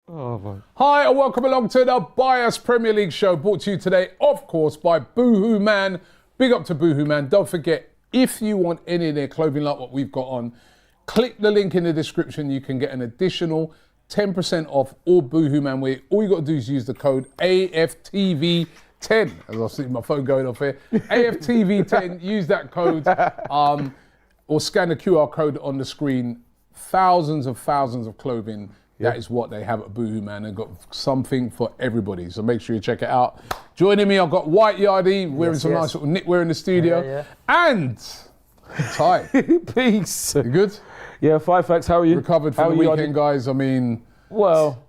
Oh, boy. Hi and welcome along to the Bias Premier League show, brought to you today, of course, by Boohooman. Big up to Boohooman. Don't forget, if you want any of their clothing like what we've got on, click the link in the description. You can get an additional 10% off all Boohooman wear. All you got to do is use the code AFTV10. As I see my phone going off here. AFTV10, use that code or scan the QR code on the screen. Thousands of clothing. That is what they have at Boohooman. They've got something for everybody. So make sure you check it out. Joining me, I've got White Yardie wearing some nice little knitwear in the studio. And Ty. Peace. You good? Yeah, five facts. How are you? Recovered from the weekend, guys. I mean, well,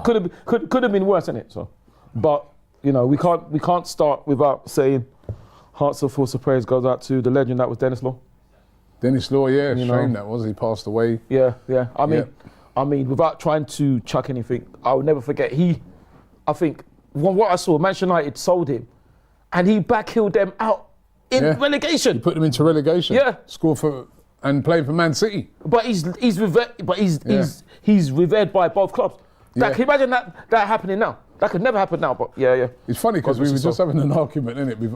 could have been worse, innit? So, but you know, we can't start without saying hearts of full praise goes out to the legend that was Dennis Law. Dennis Law, yeah, shame that was. He passed away. Yeah. I mean, without trying to chuck anything, I will never forget. I think what I saw, Manchester United sold him, and he backheeled them out in relegation. He put them into relegation. Yeah. Scored for and playing for Man City. But he's revered by both clubs. Like, can you imagine that happening now? That could never happen now. But yeah. It's funny because we were just having an argument, innit, with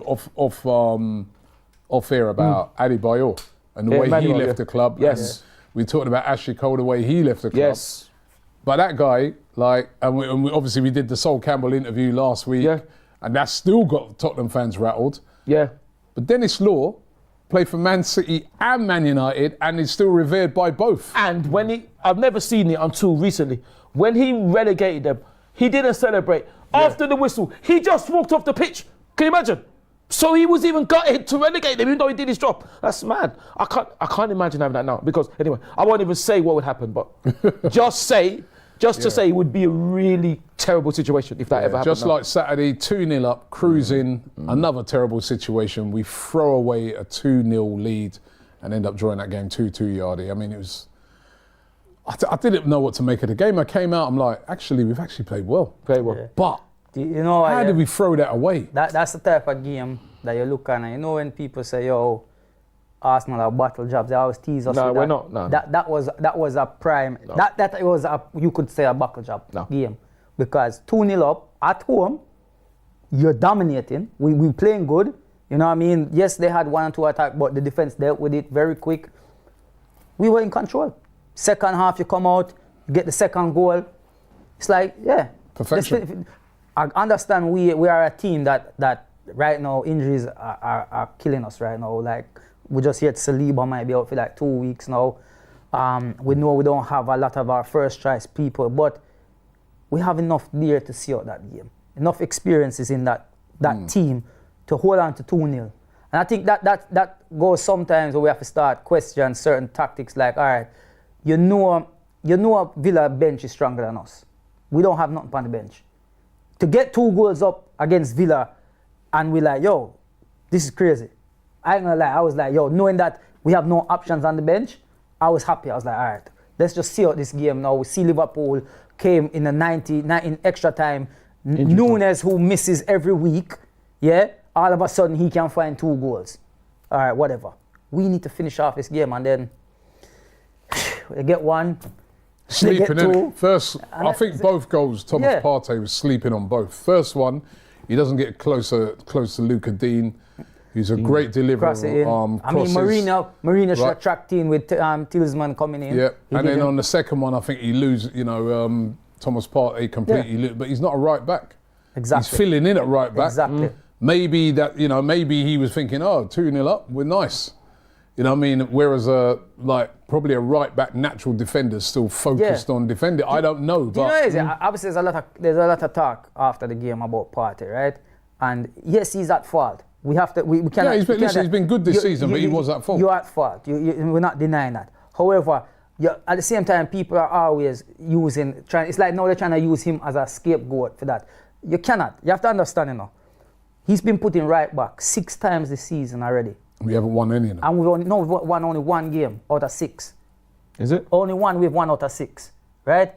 off air about Adebayor and the way he left the club. Yes. We talked about Ashley Cole, the way he left the club. Yes. But that guy, and we obviously we did the Sol Campbell interview last week, and that still got Tottenham fans rattled. Yeah. But Dennis Law played for Man City and Man United, and is still revered by both. And I've never seen it until recently. When he relegated them, he didn't celebrate. After the whistle, he just walked off the pitch. Can you imagine? So he was even gutted to relegate them, even though he did his job. That's mad. I can't imagine having that now. Because anyway, I won't even say what would happen, but just to say it would be a really terrible situation if that ever happened. Just like Saturday, 2-0 up, cruising, another terrible situation. We throw away a 2-0 lead and end up drawing that game 2-2 Yardie. I mean, it was. I didn't know what to make of the game. I came out, I'm like, actually, we've actually played well. Yeah. But you know, how did we throw that away? That's the type of game that you look at, and you know when people say, yo, Arsenal are battle jobs, they always tease us. No, with we're that. not. No. That was a prime. No. That was you could say a battle job game, because 2-0 up at home, you're dominating. We playing good. You know what I mean? Yes, they had 1 or 2 attacks, but the defense dealt with it very quick. We were in control. Second half, you come out, you get the second goal. It's like, perfection. I understand we are a team that right now injuries are killing us right now. Like, we just heard Saliba might be out for like 2 weeks now. We know we don't have a lot of our first choice people, but we have enough there to see out that game. Enough experiences in that team to hold on to 2-0. And I think that goes sometimes where we have to start questioning certain tactics, like, all right, you know Villa bench is stronger than us. We don't have nothing on the bench. To get 2 goals up against Villa, and we're like, yo, this is crazy. I ain't gonna lie, I was like, yo, knowing that we have no options on the bench, I was happy. I was like, all right, let's just see out this game now. We see Liverpool came in the 90 in extra time. Nunes, who misses every week, all of a sudden he can find 2 goals. All right, whatever. We need to finish off this game, and then they get 1. Sleeping in it. First, I think both goals, Thomas Partey was sleeping on both. First one, he doesn't get close to Luca Dean, who's a great deliverer. I mean, Marino should have tracked in with Tillsman coming in. Yeah, and then on the second one, I think he loses, Thomas Partey completely, but he's not a right back. Exactly. He's filling in at right back. Exactly. Maybe maybe he was thinking, 2-0 up, we're nice. You know what I mean? Whereas probably a right back natural defender still focused on defending. I don't know. Do you know obviously there's a lot of talk after the game about Partey, right? And yes, he's at fault. We cannot. Yeah, he's been good this season, but he was at fault. You're at fault. We're not denying that. However, at the same time, people are always it's like now they're trying to use him as a scapegoat for that. You cannot. You have to understand, he's been put in right back 6 times this season already. We haven't won any of them. And we've won only 1 game out of 6. Is it? Only we've won out of 6, right?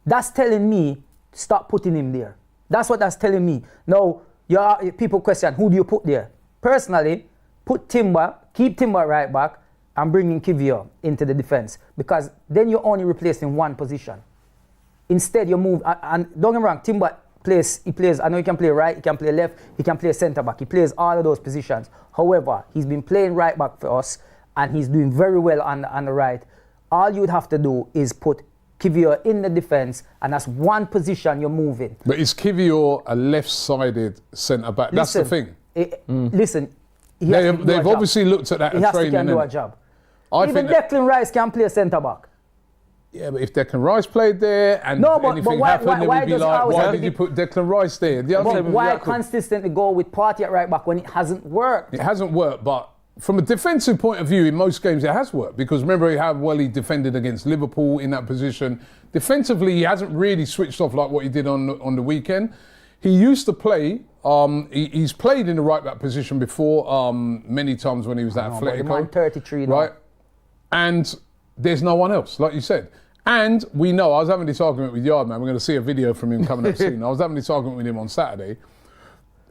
That's telling me stop putting him there. That's what that's telling me. Now, people question, who do you put there? Personally, keep Timber right back, and bring in Kivior into the defense, because then you're only replacing one position. Instead, you move, and don't get me wrong, Timber he plays, I know he can play right, he can play left, he can play centre back, he plays all of those positions. However, he's been playing right back for us, and he's doing very well on the right. All you would have to do is put Kivior in the defence, and that's one position you're moving. But is Kivior a left-sided centre-back? That's the thing. Listen, they've obviously looked at that he in has training. to can do a job. I Even think Declan Rice can play centre-back. Yeah, but if Declan Rice played there and anything happened, then we'd be like, why did you put Declan Rice there? Why consistently go with Partey at right back when it hasn't worked? It hasn't worked, but from a defensive point of view, in most games it has worked, because remember how well he defended against Liverpool in that position. Defensively, he hasn't really switched off like what he did on the weekend. He used to play, he's played in the right back position before many times when he was at Atletico. 33 right? And there's no one else, like you said. And we know, I was having this argument with Yardman, we're going to see a video from him coming up soon. I was having this argument with him on Saturday.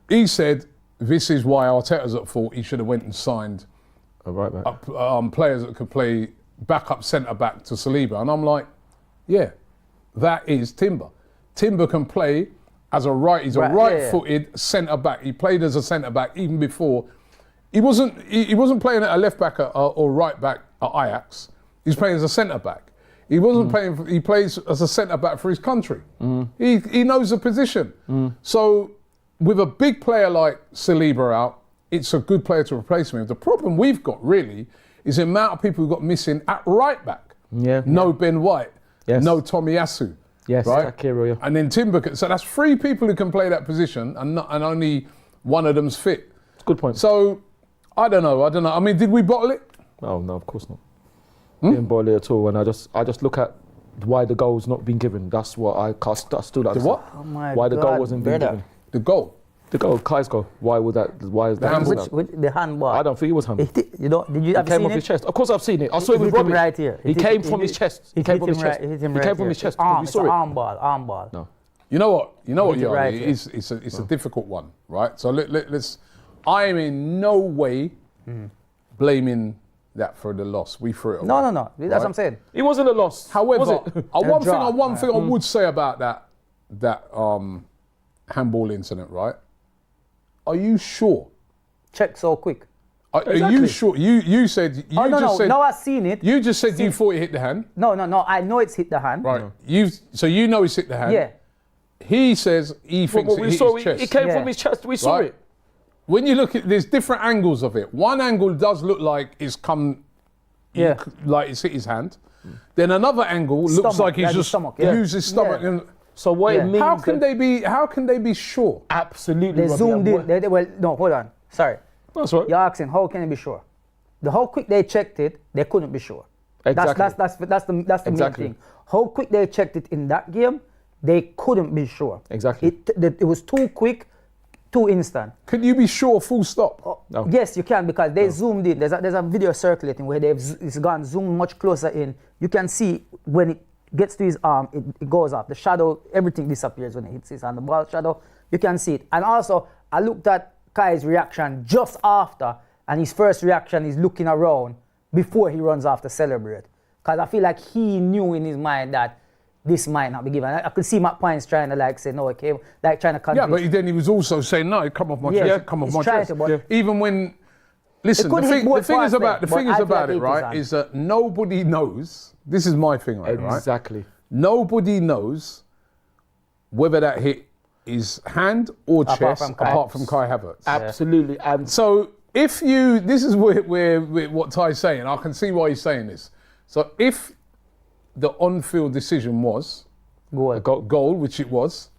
He said, this is why Arteta's at fault. He should have went and signed players that could play backup centre-back to Saliba. And I'm like, yeah, that is Timber. Timber can play as a he's a right-footed centre-back. He played as a centre-back even before. He wasn't playing at a left-back or right-back at Ajax. He's playing as a centre-back. He wasn't playing, he plays as a centre-back for his country. He knows the position. So with a big player like Saliba out, it's a good player to replace him with. The problem we've got really is the amount of people we've got missing at right back. No Ben White, no Tomiyasu. Right? Akira, And then Timber. So that's 3 people who can play that position and only one of them's fit. Good point. So I don't know. I mean, did we bottle it? Oh no, of course not. Didn't boil it at all. And I just look at why the goal's not been given. That's what I still like. The what? Oh my why the goal God, wasn't being given. The goal. The goal, Kai's goal. Why is that? The handball. I don't think it was handball. Did you It came off his chest. Of course I've seen it. I saw it with Robbie. Right here. He came from his chest. He came from his chest. He came from his chest. We saw it. Arm ball. No. You know what, Yardy? Right, It's a difficult one, right? So let's. I am in no way blaming that for the loss. We threw it away. No. That's what I'm saying. It wasn't a loss. However, one thing I Mm. would say about that handball incident, right? Are you sure? Check so quick. Are you sure? You said said. No, I've seen it. You just said you thought it hit the hand. No. I know it's hit the hand. Right. So you know it's hit the hand. Yeah. He says he thinks it hit his chest. It came from his chest. We saw it. When you look at, there's different angles of it. One angle does look like it's come, like it's hit his hand. Then another angle looks like he's just used his stomach. Yeah. And So what it means? how can they be sure? Absolutely. They zoomed in. Well, no, hold on. Sorry. That's right. You're asking how can they be sure? How quick they checked it, they couldn't be sure. Exactly. That's the main thing. How quick they checked it in that game, they couldn't be sure. Exactly. It was too quick, too instant. Can you be sure full stop? No. Yes, you can, because they zoomed in. There's a video circulating where it's gone zoomed much closer in. You can see when it gets to his arm, it goes up. The shadow, everything disappears when it hits his hand. The ball shadow, you can see it. And also, I looked at Kai's reaction just after, and his first reaction is looking around before he runs off to celebrate. Because I feel like he knew in his mind that this might not be given. I could see Matt Pines trying to say, no, it came, trying to convince. Yeah, but then he was also saying, no, it come off my chest, come off my chest. Even when, listen, the thing is about it, right, is that nobody knows, this is my thing, right? Exactly. Nobody knows whether that hit is hand or chest, apart from Kai Havertz. Absolutely. And so if you, this is where what Ty's saying, I can see why he's saying this. So if the on-field decision was goal, which it was,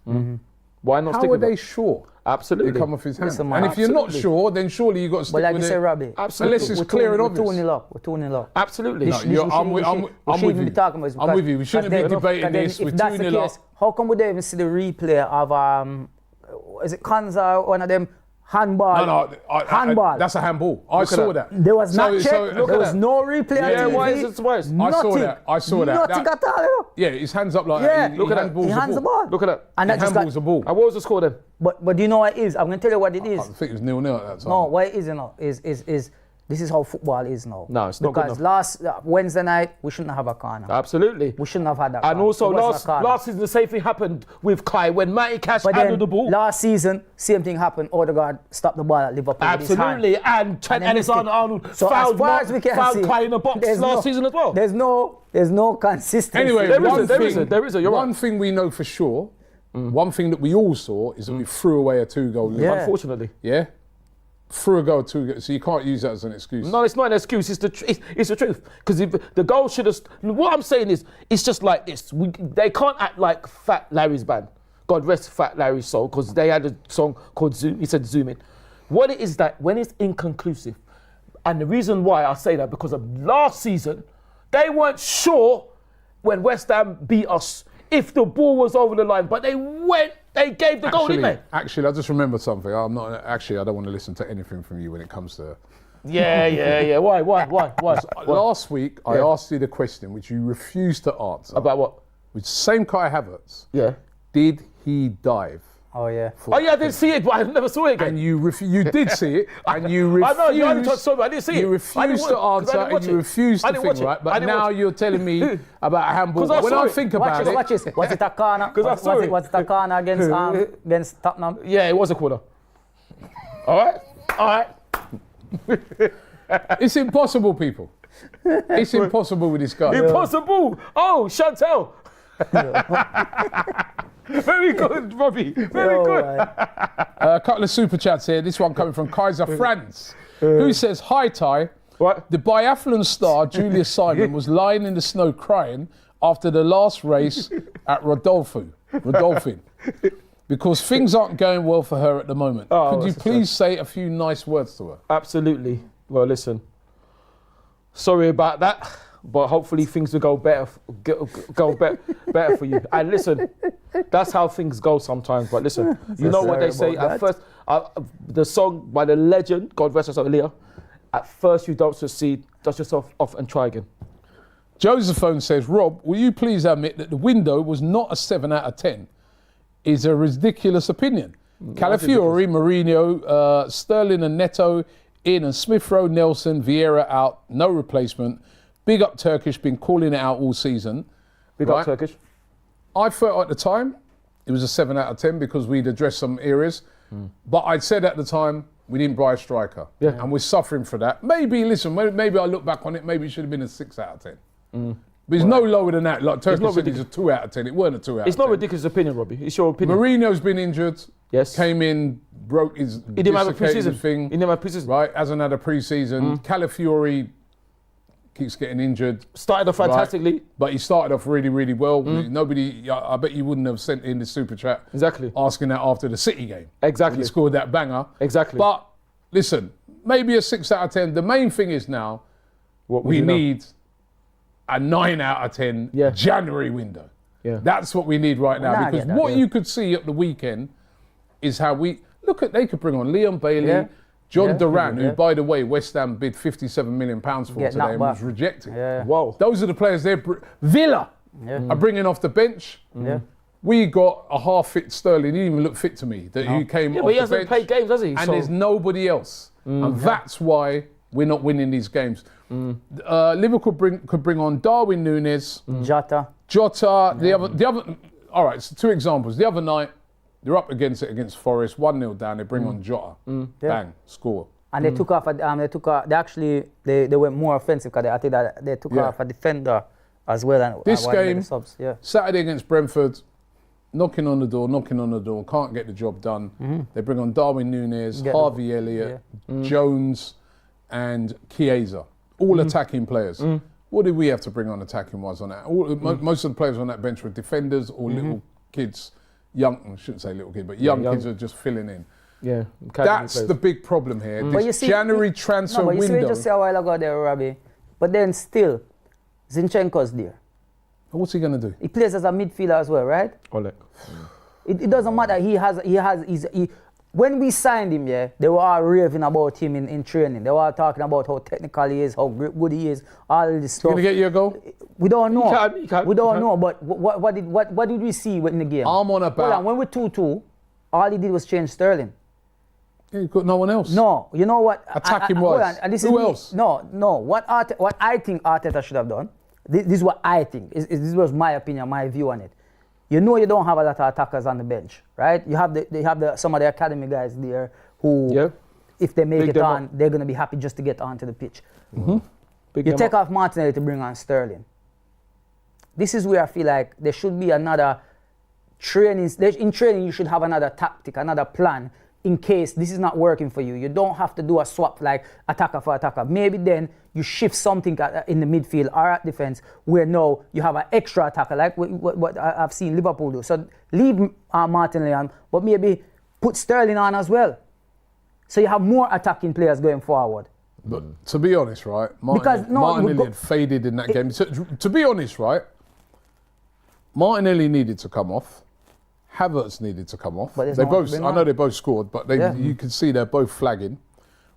why not? How are they sure? Absolutely. They come off his hand. Listen, and if you're not sure, then surely you've got to stick with it. But like you say, Robbie, unless it's clear and obvious. We're 2-0 up. Absolutely. I'm with you. I'm with you. We shouldn't be debating this. We're 2-0 up. How come we don't even see the replay of is it Kanza, one of them? Handball. Handball. That's a handball. I saw that. There was not check. There was no replay. Yeah, why is it twice? I saw that. Nothing at all. Yeah, his hands up like that. Look at that. He hands the ball. Look at that. And that handballs the ball. And what was the score then? But do you know what it is? I'm going to tell you what it is. I think it was 0-0 at that time. No, what it is, is This is how football is now. No, it's not good Because enough. last Wednesday night, we shouldn't have a corner. Absolutely. We shouldn't have had that And corner. also It wasn't a corner. last season the same thing happened with Kai when Matty Cash But handled then the ball. last season, same thing happened. Odegaard stopped the ball at Liverpool with his hand. Absolutely, and Trent And then missed it. Alexander-Arnold So fouled, as far as we can see, Kai in the box there's last season as well. There's no consistency. Anyway, There one is a, you're right. one thing we know for sure, one thing that we all saw is that we threw away a 2-goal lead. Yeah. Unfortunately. Yeah? Threw a goal, 2 goals. So you can't use that as an excuse. No, it's not an excuse. It's the truth. Because the goal should have. What I'm saying is, it's just like this. They can't act like Fat Larry's band. God rest Fat Larry's soul, because they had a song called Zoom. He said Zoom In. What it is that when it's inconclusive, and the reason why I say that because of last season, they weren't sure when West Ham beat us if the ball was over the line, but they gave the goal, didn't they? Actually, I just remembered something. I don't want to listen to anything from you when it comes to. Yeah. Why? Last week, I asked you the question which you refused to answer. About what? With same Kai Havertz. Yeah. Did he dive? Oh yeah. Oh yeah, I didn't see it, but I never saw it again. And you did see it, and you refused. I know, you only touched so much, I didn't see it. You I refused didn't to watch- 'cause I answer, didn't watch and you it. refused I to didn't think, watch it. right? I But didn't now watch it. you're telling me about handball. 'Cause I When saw I it. think Watch about this, it, watch this. Was it a corner? 'Cause I saw it. Was it a corner against Tottenham? Yeah, it was a corner. All right. it's impossible, people. It's impossible with this guy. Impossible. Oh, Chantel. Very good, Robbie. Very good. A couple of super chats here. This one coming from Kaiser Franz, who says, "Hi Ty. What? The biathlon star Julius Simon was lying in the snow crying after the last race at Rodolphin, because things aren't going well for her at the moment. Oh, Could you that's please say a few nice words to her?" Absolutely. Well, listen. Sorry about that, but hopefully things will go better for you. And listen, that's how things go sometimes. But listen, you know what they say at first. The song by the legend, God rest his soul, Leah. At first you don't succeed, dust yourself off and try again. Josephone says, "Rob, will you please admit that the window was not a 7 out of 10? Is a ridiculous opinion. Calafiori, Mourinho, Sterling and Neto in, and Smith Rowe, Nelson, Vieira out, no replacement. Big up Turkish, been calling it out all season. Big up Turkish. I thought at the time it was a 7 out of 10 because we'd addressed some areas. But I'd said at the time we didn't buy a striker. Yeah. And we're suffering for that. Maybe I look back on it, maybe it should have been a 6 out of 10. But it's no lower than that. Like Turkish said, it's a 2 out of 10. It weren't a 2 out of 10. It's not a ridiculous opinion, Robbie. It's your opinion. Mourinho's been injured. Yes. Came in, broke his, He didn't have a dislocated pre-season. his thing. He didn't have a pre-season. Right, hasn't had a pre-season. Calafiori keeps getting injured. Started off fantastically. Right. But he started off really, really well. Nobody, I bet you wouldn't have sent in the super chat Exactly. asking that after the City game. Exactly. When he scored that banger. Exactly. But listen, maybe a 6 out of 10. The main thing is now What we you know? need a 9 out of 10 Yeah. January window. Yeah. That's what we need right now. Nah, I Because get that, what yeah. you could see at the weekend is how they could bring on Leon Bailey, Yeah. John Yeah. Duran, who, Yeah. by the way, West Ham bid £57 million for Get today knocked and back. was rejected. Yeah. Whoa. Those are the players Villa Yeah. are bringing off the bench. Yeah. We got a half-fit Sterling. He didn't even look fit to me. He came Yeah, off but he the hasn't bench. played games, has he? And So- there's nobody else. And that's why we're not winning these games. Liverpool could bring on Darwin Núñez, Jota. Jota, the other. All right, so 2 examples. The other night, they're up against Forest, 1-0 down. They bring on Jota, bang, score. And they took off. They went more offensive because I think that they took off a defender as well. And This while they made game, the subs. Yeah. Saturday against Brentford, knocking on the door, can't get the job done. They bring on Darwin Núñez, Get Harvey Elliott, Jones, and Chiesa, all attacking players. What did we have to bring on attacking-wise on that? Most of the players on that bench were defenders or little kids, I shouldn't say little kids, but young kids who are just filling in. Yeah. That's the big problem here. But you This see- January transfer No, but you see, we window. just say a while ago there, Robbie. But then still, Zinchenko's there. What's he going to do? He plays as a midfielder as well, right? Oleg. It doesn't matter. When we signed him, they were all raving about him in training. They were all talking about how technical he is, how good he is, all this stuff. Going to get you a goal? We don't know. He can. We don't know. But what did we see in the game? I'm on about- Hold on, when we 2-2, all he did was change Sterling. Yeah, you've got no one else. No, you know what? Attacking hold wise. on, and this Who is me. else? No. What I think Arteta should have done. This is what I think. This was my opinion, my view on it. You know, you don't have a lot of attackers on the bench, right? You have some of the academy guys there who, if they make it on, they're gonna be happy just to get onto the pitch. You take off Martinelli to bring on Sterling. This is where I feel like there should be another training. In training, you should have another tactic, another plan in case this is not working for you. You don't have to do a swap like attacker for attacker. Maybe then you shift something in the midfield or at defense where now you have an extra attacker like what I've seen Liverpool do. So leave Martinelli on, but maybe put Sterling on as well. So you have more attacking players going forward. But to be honest, right, Martinelli had faded in that game. To be honest, right, Martinelli needed to come off. Havertz needed to come off. They both, I know they both scored, but you can see they're both flagging,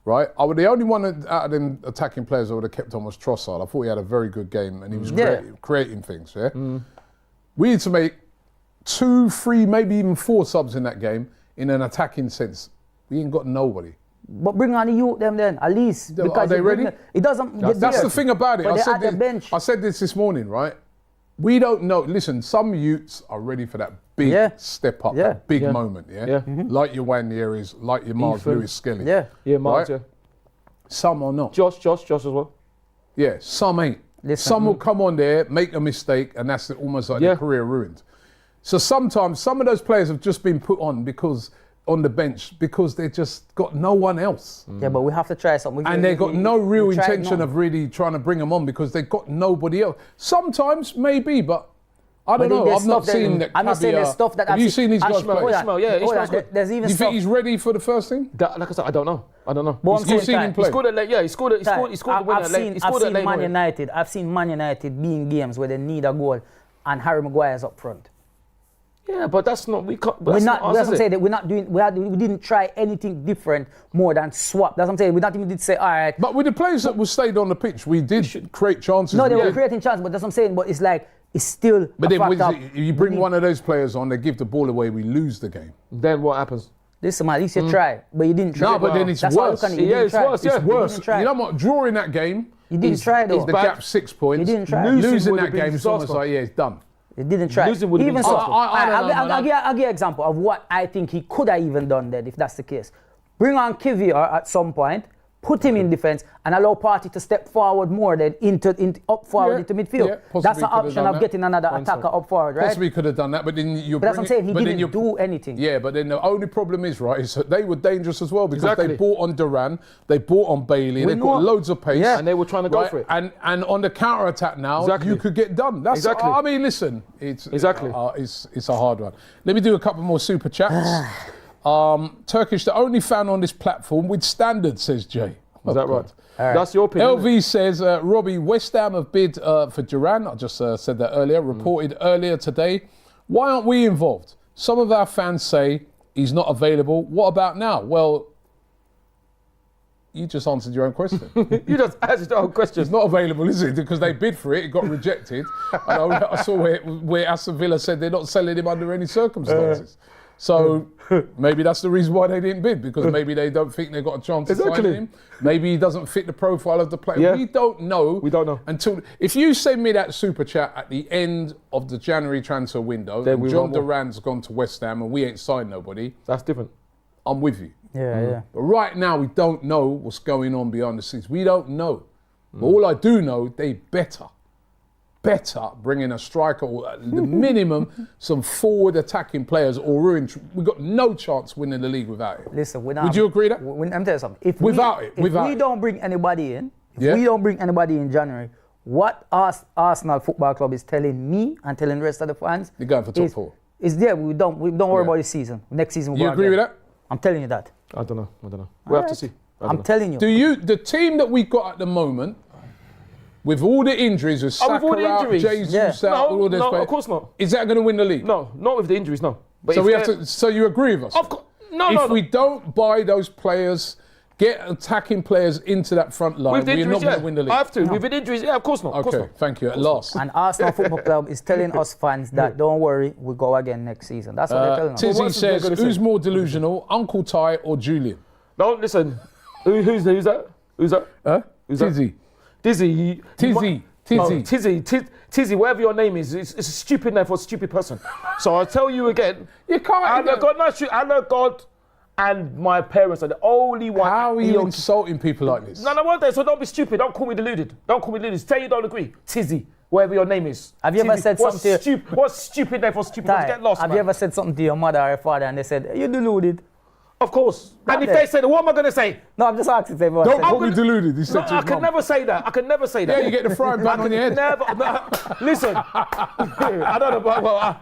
right? The only one out of them attacking players I would have kept on was Trossard. I thought he had a very good game and he was creating things. We need to make 2, 3, maybe even 4 subs in that game in an attacking sense. We ain't got nobody. But bring on the youth them then, at least. Because are they ready? It doesn't. That's the thing about it. I said this morning, right? We don't know. Listen, some youths are ready for that big step up, that big moment, like your Wanyeri's, like your Miles Lewis-Skelly. Miles, right? Some are not. Josh as well. Yeah, some ain't. Some will come on there, make a mistake, and that's almost like their career ruined. So sometimes some of those players have just been put on on the bench because they just got no one else. Yeah, but we have to try something. And they got no real intention of really trying to bring them on because they got nobody else. Sometimes, maybe, but I don't know. I've not seen that. I'm not saying there's stuff that have you seen these guys play? There's even you think he's ready for the first thing? Like I said, I don't know. You've seen him play? He scored it late. Yeah, he scored it. He scored the winner late. I've seen Man United being games where they need a goal and Harry Maguire's up front. Yeah, but that's not. We can't. That's what I'm saying. That we're not doing. We didn't try anything different more than swap. That's what I'm saying. We not even did say all right. But with the players that were stayed on the pitch, we did create chances. No, they were creating chances. But that's what I'm saying. But it's like it's still. But then you bring one of those players on, they give the ball away, we lose the game. Then what happens? Listen, man, at least you try, but you didn't try. No, but then it's worse. It's worse. It's worse. You know what? Drawing that game. You didn't try though. The gap 6 points. You didn't try. Losing that game is almost like it's done. He didn't try. Even so, I'll give you an example of what I think he could have even done then, if that's the case. Bring on Kivior at some point, put him in defence, and allow Partey to step forward more than into midfield. That's the option of getting another attacker up forward, right? Possibly could have done that, but then you. That's what I'm saying. He didn't do anything. Yeah, but then the only problem is, right, is that they were dangerous as well because they bought on Duran, they bought on Bailey, they've got loads of pace, and they were trying to go for it. And on the counter attack now, you could get done. That's I mean, listen, it's a hard one. Let me do a couple more super chats. Turkish, the only fan on this platform with standards, says Jay. Is that right? That's your opinion. LV says, Robbie, West Ham have bid for Duran. I just said that earlier, reported earlier today. Why aren't we involved? Some of our fans say he's not available. What about now? Well, you just answered your own question. You just answered your own question. It's not available, is it? Because they bid for it, it got rejected. And I saw where Aston Villa said they're not selling him under any circumstances. So maybe that's the reason why they didn't bid, because maybe they don't think they've got a chance of signing him. Maybe he doesn't fit the profile of the player. Yeah. We don't know. We don't know. Until if you send me that super chat at the end of the January transfer window, then and John Duran's gone to West Ham and we ain't signed nobody. That's different. I'm with you. Yeah. But right now we don't know what's going on behind the scenes. We don't know. But all I do know, they better bring in a striker or at the minimum some forward attacking players or we've got no chance winning the league without it. Listen, would you agree that? I'm telling you something. If we don't bring anybody in, in January, what Arsenal Football Club is telling me and telling the rest of the fans, you're going for top 4. Is there. We don't worry about this season. Next season we'll You agree with that? I'm telling you that. I don't know. We have to see. I'm telling you. The team that we got at the moment, with all the injuries, with Saka out, Jesus out, all this of course not. Is that going to win the league? No, not with the injuries, no. But so you agree with us? Of course. If we don't buy those players, get attacking players into that front line, we're not going to win the league. I have to. With the injuries, of course not. Okay, thank you. At last. And Arsenal Football Club is telling us fans that don't worry, we'll go again next season. That's what they're telling us. Tizzy says, who's more delusional, Uncle Ty or Julian? Don't listen. Who's that? Who's that? Huh? Who's that? Tizzy. Dizzy. Tizzy, whatever your name is, it's a stupid name for a stupid person. So I'll tell you again. You can't. Allah, God, and my parents are the only one. How are you insulting people like this? No, one day, so don't be stupid. Don't call me deluded. Say you don't agree. Tizzy, whatever your name is. Have you ever said something to What's stupid name for stupid? Get lost, Have you ever said something to your mother or your father and they said, you're deluded? Of course. And if they say that, what am I going to say? No, I'm just asking if everyone Don't call me deluded. He said to I his can mum. never say that. Yeah, you get the frying pan on your head. Listen, I don't know, but I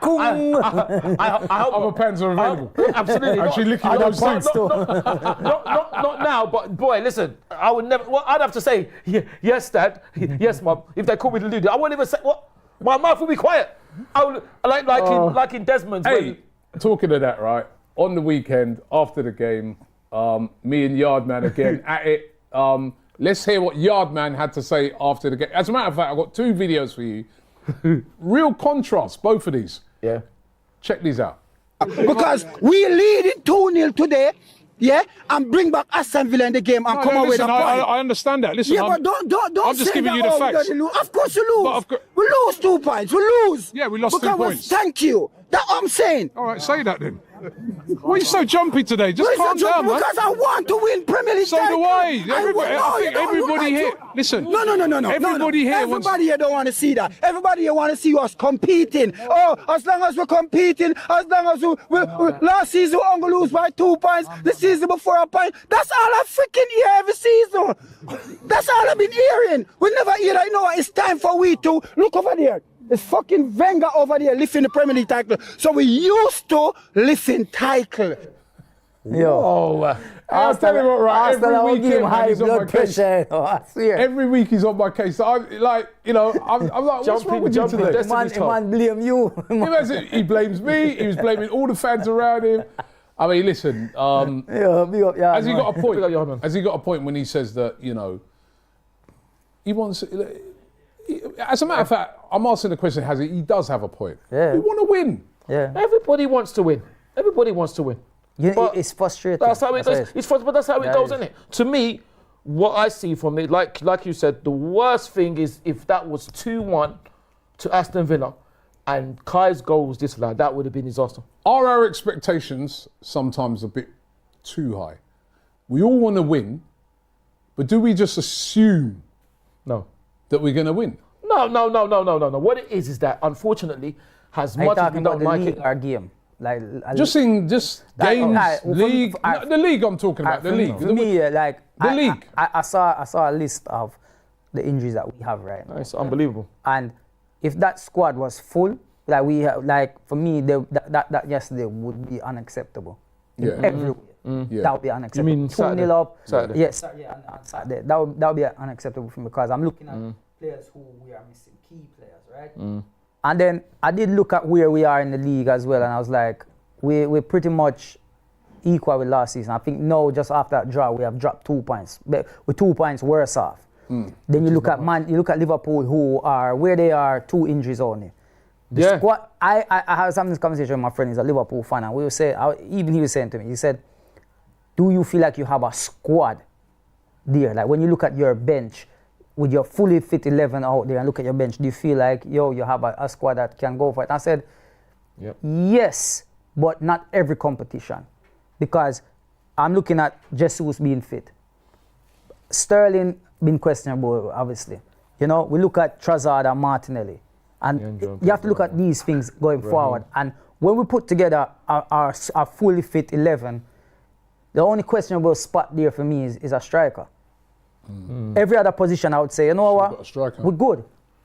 hope Other pans are available. Absolutely. Actually, licking those things. Not now, but boy, listen, I would never. Well, I'd have to say, yes, Dad, yes, Mum. If they call me deluded, I wouldn't even say what. My mouth would be quiet. I would like in Desmond's. Hey, talking of that, right? On the weekend after the game, me and Yardman again at it. Let's hear what Yardman had to say after the game. As a matter of fact, I've got 2 videos for you. Real contrast, both of these. Yeah. Check these out. Because we lead it 2-0 today, yeah, and bring back Aston Villa in the game and come away with a point. I understand that. Listen, Yeah, but don't I'm just say giving that, you the oh, facts. Of course you lose. But We lose 2 points. We lose. Yeah, we lost 2 points. Thank you. That's what I'm saying. All right, say that then. Why are you so jumpy today? Just calm down, man. Because I want to win Premier League. So do I. I think everybody here. Listen. No. Everybody here wants. Everybody here don't want to see that. Everybody here want to see us competing. Oh, as long as we're competing, as long as we last season we only lose by 2 points. The season before a point. That's all I freaking hear every season. That's all I've been hearing. We never hear that. You know what? It's time for we to look over there. It's fucking Wenger over there lifting the Premier League title. So we used to lifting title. Yo. I'll tell you what, right? Every weekend, man, he's on my case. I swear. Every week he's on my case. So I'm like, what's wrong with you today? Man blame you. He blames me. He was blaming all the fans around him. I mean, listen. Big up, has he got a point? Has he got a point when he says that, he wants... As a matter of fact, I'm asking the question, he does have a point. Yeah. We want to win. Yeah. Everybody wants to win. It's frustrating. That's how it goes. But that's how it goes, isn't it? To me, what I see from it, like you said, the worst thing is if that was 2-1 to Aston Villa and Kai's goal was this, that would have been disaster. Are our expectations sometimes a bit too high? We all want to win, but do we just assume that we're going to win? No. What it is that, unfortunately, as much as we don't like it... Our game. Just games, league. The league I'm talking about, the league. For me, the league. I saw a list of the injuries that we have right now. It's unbelievable. And if that squad was full, for me, that yesterday would be unacceptable. Everywhere. That would be unacceptable. You mean 2-0 up. Saturday? Yes, on Saturday. That would be unacceptable for me because I'm looking at players who we are missing, key players, right? And then I did look at where we are in the league as well, and I was like, we're pretty much equal with last season. I think now, just after that draw, we have dropped 2 points. But we're 2 points worse off. Then you look at Liverpool, who are where they are, 2 injuries only. The squad, I had this conversation with my friend, he's a Liverpool fan, and he was saying to me, he said, do you feel like you have a squad there? Like when you look at your bench, with your fully fit 11 out there and look at your bench, do you feel like, you have a squad that can go for it? I said, yes, but not every competition. Because I'm looking at Jesus being fit. Sterling been questionable, obviously. We look at Trossard and Martinelli. And you have to look at these things going forward. And when we put together our fully fit 11, the only questionable spot there for me is a striker. Every other position, I would say, we're good.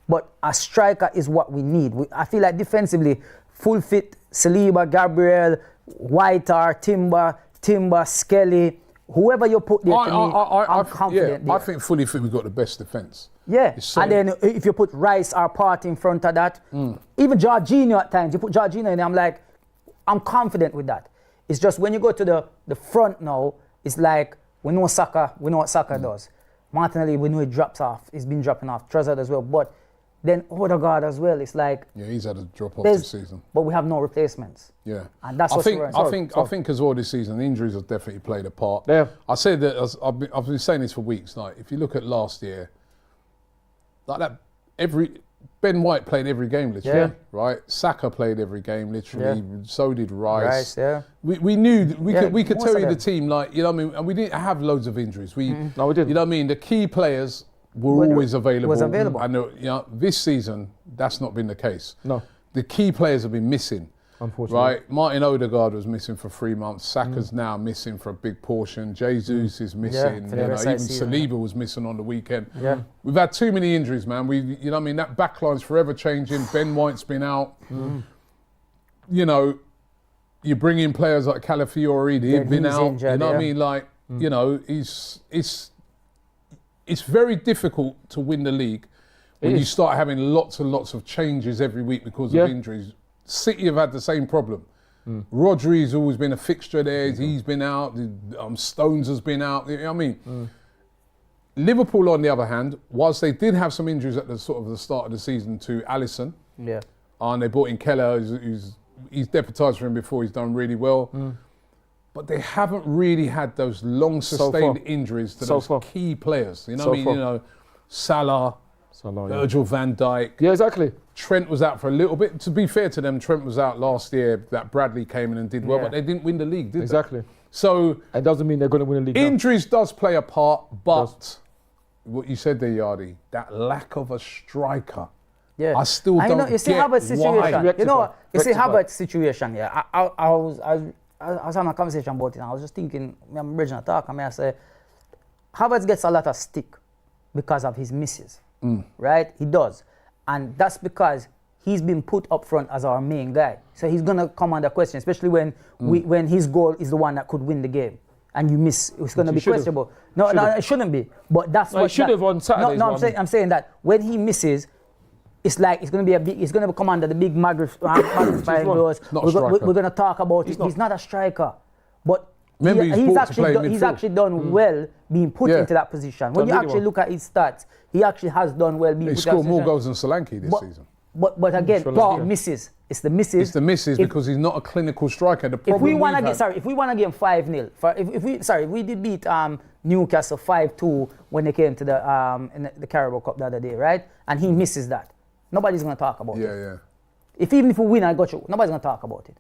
But a striker is what we need. I feel like defensively, full fit, Saliba, Gabriel, Whiter, Timber, Skelly, whoever you put there, I'm confident there. I think fully fit, we've got the best defence. Yeah, and then if you put Rice or Partey in front of that, even Jorginho at times, you put Jorginho in there, I'm like, I'm confident with that. It's just when you go to the front now, it's like, we know what Saka does. Martinelli, we know it drops off. It's been dropping off. Trossard as well. But then Odegaard as well. It's like Yeah, he's had a drop off this season. but we have no replacements. Yeah, And that's I what's think. worrying. I think as well this season, injuries have definitely played a part. Yeah. I said that I've been saying this for weeks. Like, if you look at last year, like that, Ben White played every game literally, Yeah. right? Saka played every game literally. Yeah. So did Rice. Yeah. We knew that we could most tell of you the them. team, like, you know what I mean, and we didn't have loads of injuries. No, we didn't. You know what I mean? The key players were Well, always available. was available. And you know, this season that's not been the case. No. The key players have been missing. Unfortunately. Right, Martin Odegaard was missing for 3 months. Saka's now missing for a big portion. Jesus is missing. for the rest of Even the season, Saliba was missing on the weekend. Yeah. We've had too many injuries, man. You know what I mean? That backline's forever changing. Ben White's been out. You know, you bring in players like Calafiori, they've been he's out. injured, you know what I yeah. mean? Like, you know, it's very difficult to win the league when you start having lots and lots of changes every week because of injuries. City have had the same problem. Rodri's always been a fixture there. He's been out. Stones has been out. You know what I mean? Liverpool, on the other hand, whilst they did have some injuries at the start of the season to Alisson, Yeah. and they brought in Keller, he's deputised for him before. He's done really well. But they haven't really had those long sustained injuries to those key players. You know what I mean? You know, Salah, Virgil van Dijk. Yeah, exactly. Trent was out for a little bit. To be fair to them, Trent was out last year. That Bradley came in and did well, but they didn't win the league, did they? Exactly. So It doesn't mean they're going to win the league. injuries does play a part, but what you said there, Yardy, that lack of a striker. Yeah. I still don't know, you see get Havertz's situation. why. You know, you see Rectify. Havertz's situation. Yeah, I was having a conversation about it. And I was just thinking, I'm original talk. I say, Havertz gets a lot of stick because of his misses, right? He does, and that's because he's been put up front as our main guy. So he's gonna come under question, especially when his goal is the one that could win the game. And you miss, it's going to be questionable. No, it shouldn't be. But that's what. He should have on Saturday's No, one. I'm saying that when he misses, it's like it's going to be it's going to come under the big magnifying glass. Not a striker. We're going to talk about it. He's not a striker, but Remember, he's actually done well being put into that position. When you really actually well. look at his stats, he actually has done well being He put in that scored more position. goals than Solanke this season. But again, Sure, misses. It's the misses. It's the misses because he's not a clinical striker. The problem If we want to we've had- if we want to game 5-0, if we did beat Newcastle 5-2 when they came to the in the Carabao Cup the other day, right? And he misses that. Nobody's going to talk about it. Yeah. Even if we win and got you, nobody's going to talk about it.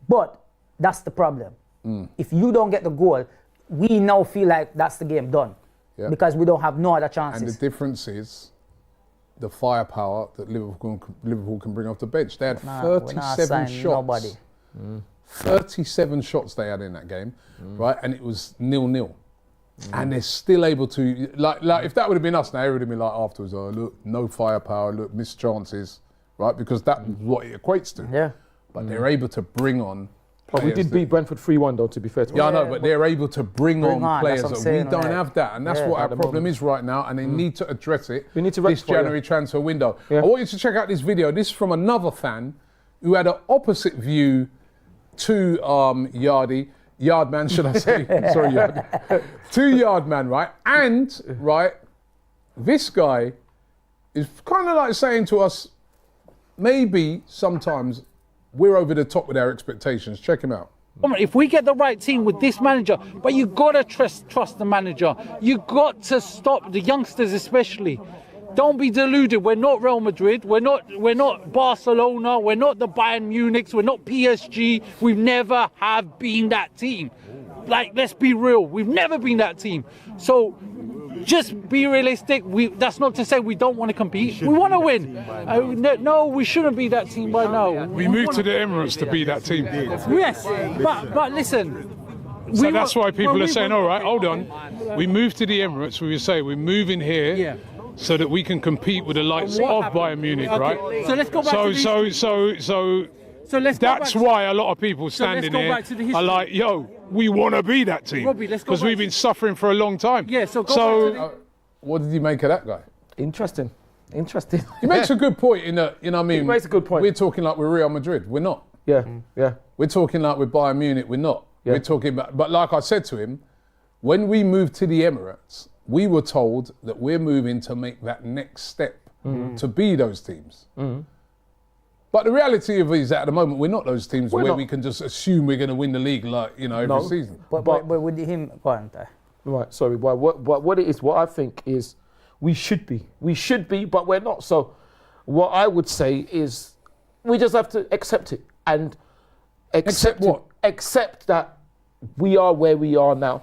But that's the problem. If you don't get the goal, we now feel like that's the game done. Yeah. Because we don't have no other And chances. the difference is the firepower that Liverpool can bring off the bench. They had we're not 37 signing shots. nobody. 37 shots they had in that game, right? And it was 0-0. And they're still able to, like if that would have been us now, it would have been like afterwards, oh, look, no firepower, look, missed chances, right? Because that's what it equates to. Yeah. But they're able to bring on But we players did beat Brentford 3-1 though, to be fair to us. I know, but they're able to bring on on, players that's what I'm that we saying, don't right. have that. And that's Yeah, what our at the problem moment. is right now, and they need to address it We need to this rectify it. January transfer window. Yeah. I want you to check out this video. This is from another fan who had an opposite view to Yardman, should I say? Sorry, Yardman. To Yardman, right? And, right, this guy is kind of like saying to us, maybe sometimes we're over the top with our expectations. Check him out. If we get the right team with this manager, but you gotta trust the manager. You got to stop the youngsters, especially. Don't be deluded. We're not Real Madrid. We're not Barcelona. We're not the Bayern Munichs. We're not PSG. We've never have been that team. Like, let's be real. We've never been that team. So just be realistic. That's not to say we don't want to compete. We want to win. No, we shouldn't be that team by now. We moved to the Emirates to be that team. Yes, but listen. So that's why people are saying, all right, hold on. We moved to the Emirates, we say we're moving here so that we can compete with the likes of Bayern Munich, right? So let's go back to the So let's go that's back why a lot of people standing go here back to the are history. like, yo, we want to be that team. Robbie, let's go Because back we've to- been suffering for a long time. Yeah, so go back to the- What did you make of that guy? Interesting. He makes a good point in that, you know what I mean? He makes a good point. We're talking like we're Real Madrid. We're not. Yeah, yeah. We're talking like we're Bayern Munich. We're not. Yeah. We're talking about, but like I said to him, when we moved to the Emirates, we were told that we're moving to make that next step to be those teams. But the reality of it is that at the moment we're not those teams where we can just assume we're going to win the league every season. But with him, go on, Ty. Right, sorry. But what it is, what I think is, we should be, but we're not. So, what I would say is, we just have to accept it and accept what? Accept that we are where we are now,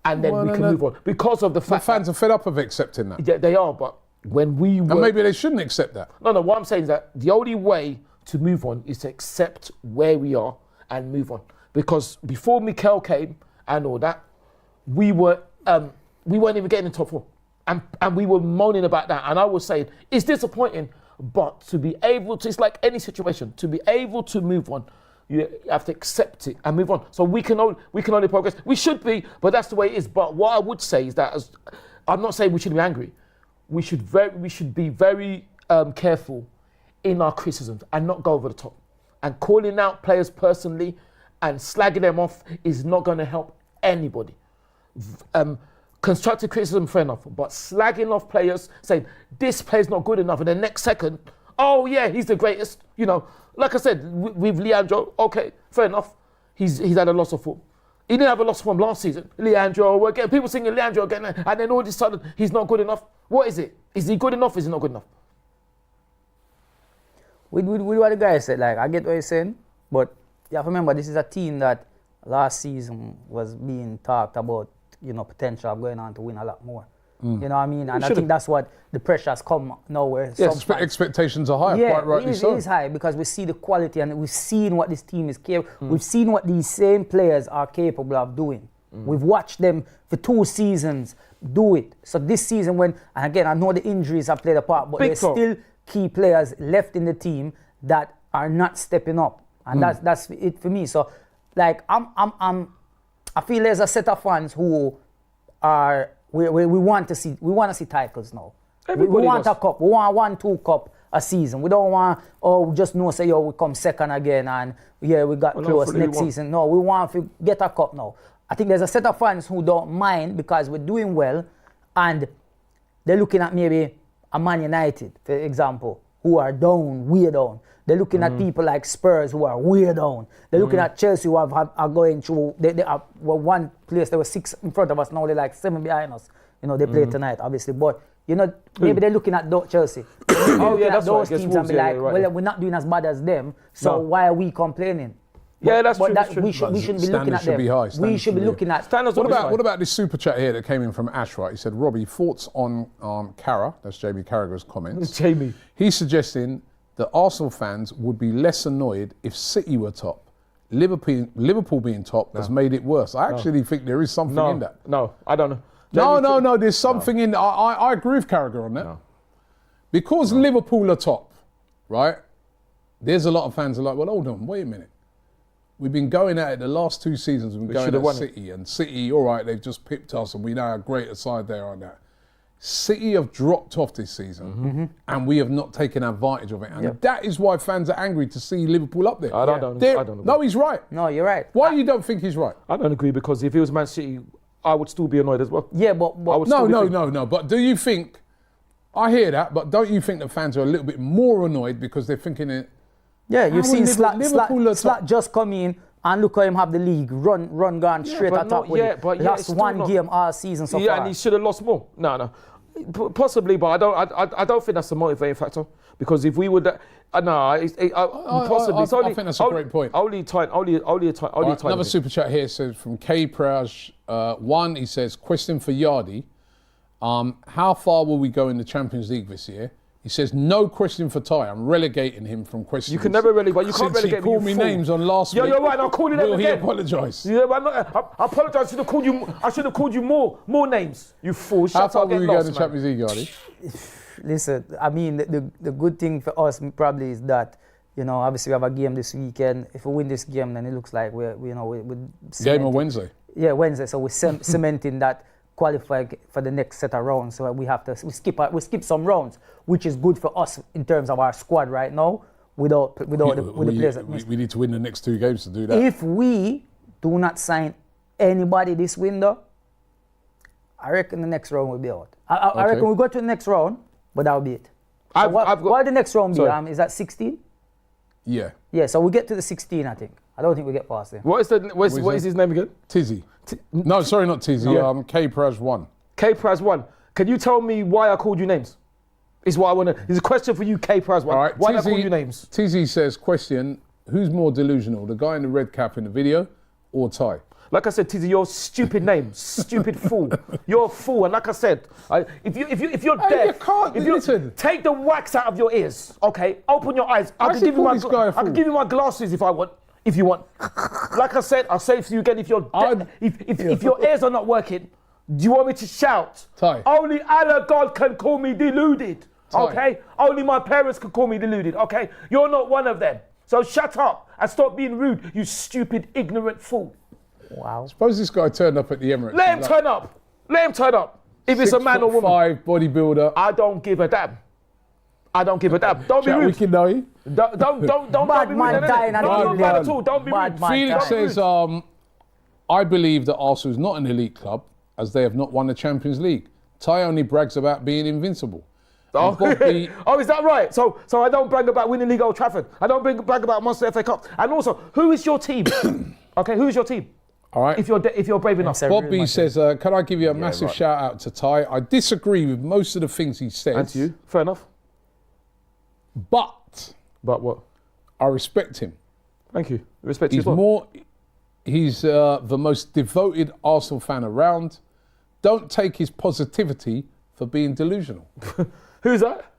and then we can move on because of the fact the fans are fed up of accepting that. Yeah, they are, but when we were, and maybe they shouldn't accept that. No. What I'm saying is that the only way to move on is to accept where we are and move on. Because before Mikel came and all that, we weren't even getting in top 4, and we were moaning about that. And I was saying it's disappointing, but to be able to, it's like any situation, to be able to move on, you have to accept it and move on. So we can only progress. We should be, but that's the way it is. But what I would say is that I'm not saying we should be angry. We should be very careful in our criticisms and not go over the top. And calling out players personally and slagging them off is not going to help anybody. Constructive criticism, fair enough, but slagging off players, saying this player's not good enough, and the next second, oh yeah, he's the greatest. Like I said, with Leandro, okay, fair enough. He's had a loss of form. He didn't have a loss of form last season. Leandro, again, people singing Leandro again, and then all of a sudden he's not good enough. What is it? Is he good enough? Is he not good enough? With what the guy said, like, I get what you're saying, but you have to remember this is a team that last season was being talked about, potential of going on to win a lot more. You know what I mean? And I think that's what the pressure has come now where expectations are high, quite rightly so. It is high because we see the quality and we've seen what this team is capable. We've seen what these same players are capable of doing. We've watched them for 2 seasons do it. So this season and again, I know the injuries have played a part, but there's still key players left in the team that are not stepping up. And that's it for me. So like I feel there's a set of fans who are we want to see titles now. We want a cup. We want 1-2 cup a season. We don't want just say we come second again and we got close next season. No, we want to get a cup now. I think there's a set of fans who don't mind because we're doing well and they're looking at maybe a Man United, for example, who are down, way down. They're looking at people like Spurs who are way down. They're looking at Chelsea who are going through, they are one place, there were 6 in front of us, now they're like 7 behind us. They play tonight, obviously. But, maybe they're looking at Chelsea. That's those teams and be like, well, we're not doing as bad as them, so why are we complaining? Yeah, that's true. We shouldn't be looking at them. We should be looking at standards. What about this super chat here that came in from Ash, right? He said, Robbie, thoughts on Carra, that's Jamie Carragher's comments. Jamie. He's suggesting that Arsenal fans would be less annoyed if City were top. Liverpool being top has made it worse. I actually think there is something in that. No, I don't know. No, there's something in that. I agree with Carragher on that. No. Because Liverpool are top, right? There's a lot of fans who are like, well, hold on, wait a minute. We've been going at it the last 2 seasons. We've been going at City. And City, all right, they've just pipped us and we know how great a side they are on that. City have dropped off this season and we have not taken advantage of it. And that is why fans are angry to see Liverpool up there. I don't agree. No, he's right. No, you're right. Why you don't think he's right? I don't agree because if it was Man City, I would still be annoyed as well. Yeah, but No. But do you think, I hear that, but don't you think the fans are a little bit more annoyed because they're thinking it? Yeah, you've seen Slack just come in and look how him have the league run gone straight at top with it. Lost 1 game all season so far. Yeah, and he should have lost more. No. Possibly, but I don't think that's the motivating factor. Because if we would, possibly. I think that's a great point. Only a time. Another super chat here says from K Praj 1. He says, question for Yardy. How far will we go in the Champions League this year? He says, no question for Ty. I'm relegating him from questions. You can never relegate, but you can't relegate me. He called me names on last week. You're right, I'll call you them again. Will he apologise? Yeah, but I apologise. I should have called you more names. You fool. How far will we go in the Champions League, Yardy? Listen, I mean, the good thing for us probably is that, obviously we have a game this weekend. If we win this game, then it looks like we're game on Wednesday. Yeah, Wednesday. So we're cementing that qualify for the next set of rounds. So we skip some rounds, which is good for us in terms of our squad right now. Without the players that we need to win the next 2 games to do that. If we do not sign anybody this window, I reckon the next round will be out. I reckon we'll go to the next round, but that'll be it. I've got. What the next round be? Sorry. Is that 16? Yeah. Yeah, so we get to the 16, I think. I don't think we get past there. What is his name again? Tizzy. No, sorry, not Tizzy. Yeah. K Praz 1. K Praz 1. Can you tell me why I called you names? Is what I want to. It's a question for you, K Praz 1. All right. Why did I call you names? Tizzy says, question, who's more delusional, the guy in the red cap in the video or Ty? Like I said, Tizzy, you're a stupid name, stupid fool. You're a fool, and like I said, if you're Hey, deaf, you can't, listen. take the wax out of your ears, okay? Open your eyes. I Why can should give you call my, this guy a I can fool? give you my glasses if I want. If you want. Like I said, I'll say it to you again. If you're deaf, if your ears are not working, do you want me to shout? Ty. Only Allah God can call me deluded. Ty. Okay? Only my parents can call me deluded. Okay? You're not one of them. So shut up and stop being rude, you stupid, ignorant fool. Wow. Suppose this guy turned up at the Emirates. Let him turn up. Let him turn up. If it's a man or woman. 6'5" bodybuilder. I don't give a damn. I don't give a damn. Don't be Jack rude. Wicked Noe. Don't Bad be man rude. dying at No, the not end bad there. at all. Don't be Bad rude. man Felix dying. says, I believe that Arsenal is not an elite club as they have not won the Champions League. Ty only brags about being invincible. Oh, And Bobby- oh, is that right? So I don't brag about winning League Old Trafford. I don't brag about Monster FA Cup. And also, who is your team? Okay, who is your team? All right. If you're brave enough. Say really Bobby much. says, can I give you a massive right. shout out to Ty? I disagree with most of the things he says. And to you. Fair enough. But But what? I respect him. Thank you. Respect you He's as well. he's the most devoted Arsenal fan around. Don't take his positivity for being delusional. Who's that?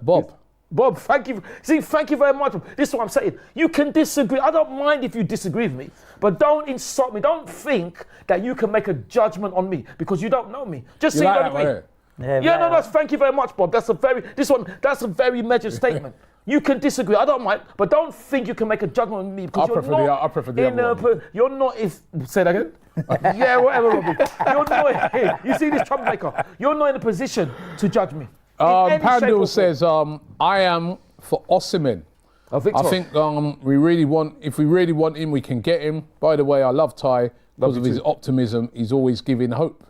Bob. Bob, thank you. See, thank you very much. This is what I'm saying. You can disagree. I don't mind if you disagree with me, but don't insult me. Don't think that you can make a judgment on me because you don't know me. Just You say you like don't that, agree. right? Yeah, no, thank you very much, Bob. That's a very measured statement. You can disagree. I don't mind, but don't think you can make a judgment on me because I prefer the other one. You're not. Say that again. Yeah, whatever, Robbie. You're not. You see this troublemaker. You're not in a position to judge me. In any shape or Pandil form. says, I am for Osimhen. I think I so. think if we really want him, we can get him. By the way, I love Ty because you of his too. optimism. He's always giving hope.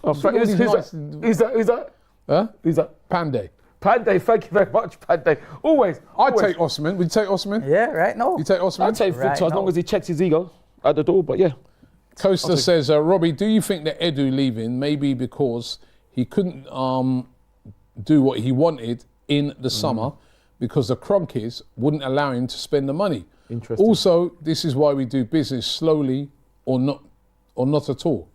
Oh, Look at who's these that? nice- Who's that? Huh? Who's that? Panday. Panday, thank you very much, Panday. Always. I'd always. take Osimhen. Would you take Osimhen? Yeah, right now. You take Osimhen? I'd take Right Victor as long now. as he checks his ego at the door, but yeah. Costa says, Robbie, do you think that Edu leaving maybe because he couldn't do what he wanted in the summer because the Cronkies wouldn't allow him to spend the money? Interesting. Also, this is why we do business slowly or not at all.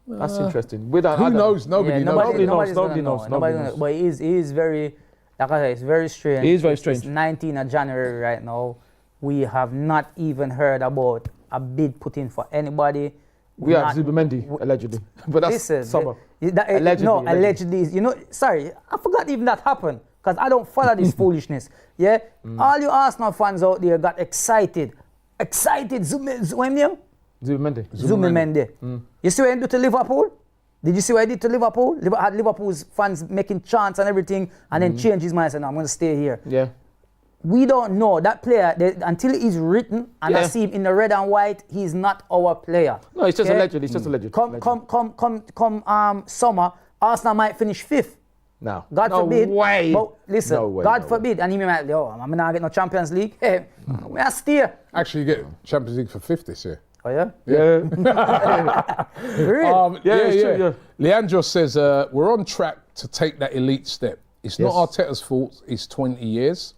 That's interesting. Without Who knows? Nobody Yeah, knows. Nobody knows, nobody's gonna nobody know. knows, Nobody nobody knows. knows. But he is very, like I said, it's very strange. It is very It's strange. 19th of January right now. We have not even heard about a bid put in for anybody. We have Not- Zubimendi, allegedly. But that's Listen, summer. allegedly. No, allegedly. You know, sorry, I forgot even that happened because I don't follow this foolishness. Yeah, all you Arsenal fans out there got excited. Zubimendi. You see what he did to Liverpool? Did you see what he did to Liverpool? Had Liverpool's fans making chants and everything, and then change his mind and say, "No, I'm going to stay here." Yeah. We don't know that player until he's written and I Yeah. see him in the red and white. He's not our player. No, it's just Okay? allegedly. It's just alleged. Come summer, Arsenal might finish 5th. No. God no forbid. Way. But listen, No way, God no way. forbid. And he might, I'm not get no Champions League. Hey, I steer. Actually, you get Champions League for 5th this year. Oh yeah? Yeah. Really? Yeah, it's true, yeah. Leandro says, we're on track to take that elite step. It's not Yes. Arteta's fault. It's 20 years.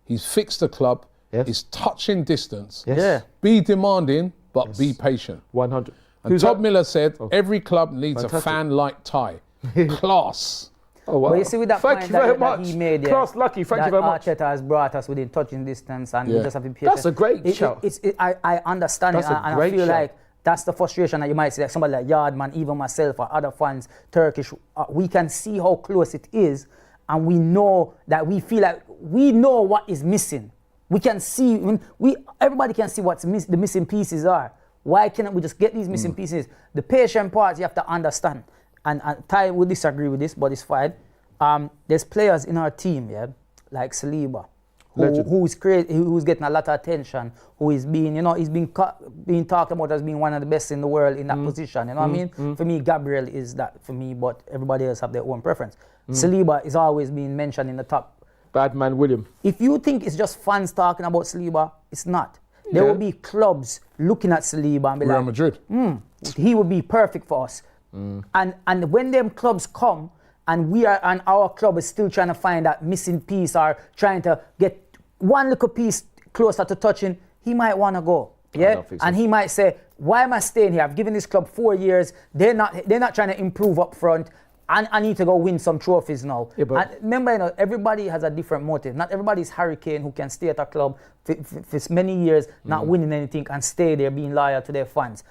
He's fixed the club. Yes. He's touching distance. Yes. Yeah. Be demanding, but be patient. 100. And Who's Todd that? Miller said, every club needs Fantastic. a fan like Ty. Class. Oh, wow. But you see with that Thank point you very that much. he made there, Class lucky. Thank you that very much. Arteta has brought us within touching distance and we Yeah. just have to be patient. That's a great shout. I understand That's it a and I great feel shout. like that's the frustration that you might see, like somebody like Yardman, even myself or other fans, Turkish, we can see how close it is and we know that we feel like we know what is missing. We can see, everybody can see what the missing pieces are. Why can't we just get these missing pieces? The patient part you have to understand. And Ty would disagree with this, but it's fine. There's players in our team, yeah, like Saliba, who's getting a lot of attention, who is being, he's being talked about as being one of the best in the world in that position. You know what I mean? For me, Gabriel is that for me, but everybody else have their own preference. Saliba is always being mentioned in the top. Bad man William. If you think it's just fans talking about Saliba, it's not. There will be clubs looking at Saliba and be Real like, Madrid. he would be perfect for us. And when them clubs come and our club is still trying to find that missing piece or trying to get one little piece closer to touching, he might want to go. Yeah, and he might say, "Why am I staying here? I've given this club 4 years. They're not trying to improve up front. And I need to go win some trophies now." Yeah, but and remember, everybody has a different motive. Not everybody's Harry Kane who can stay at a club for many years, not winning anything, and stay there being loyal to their fans.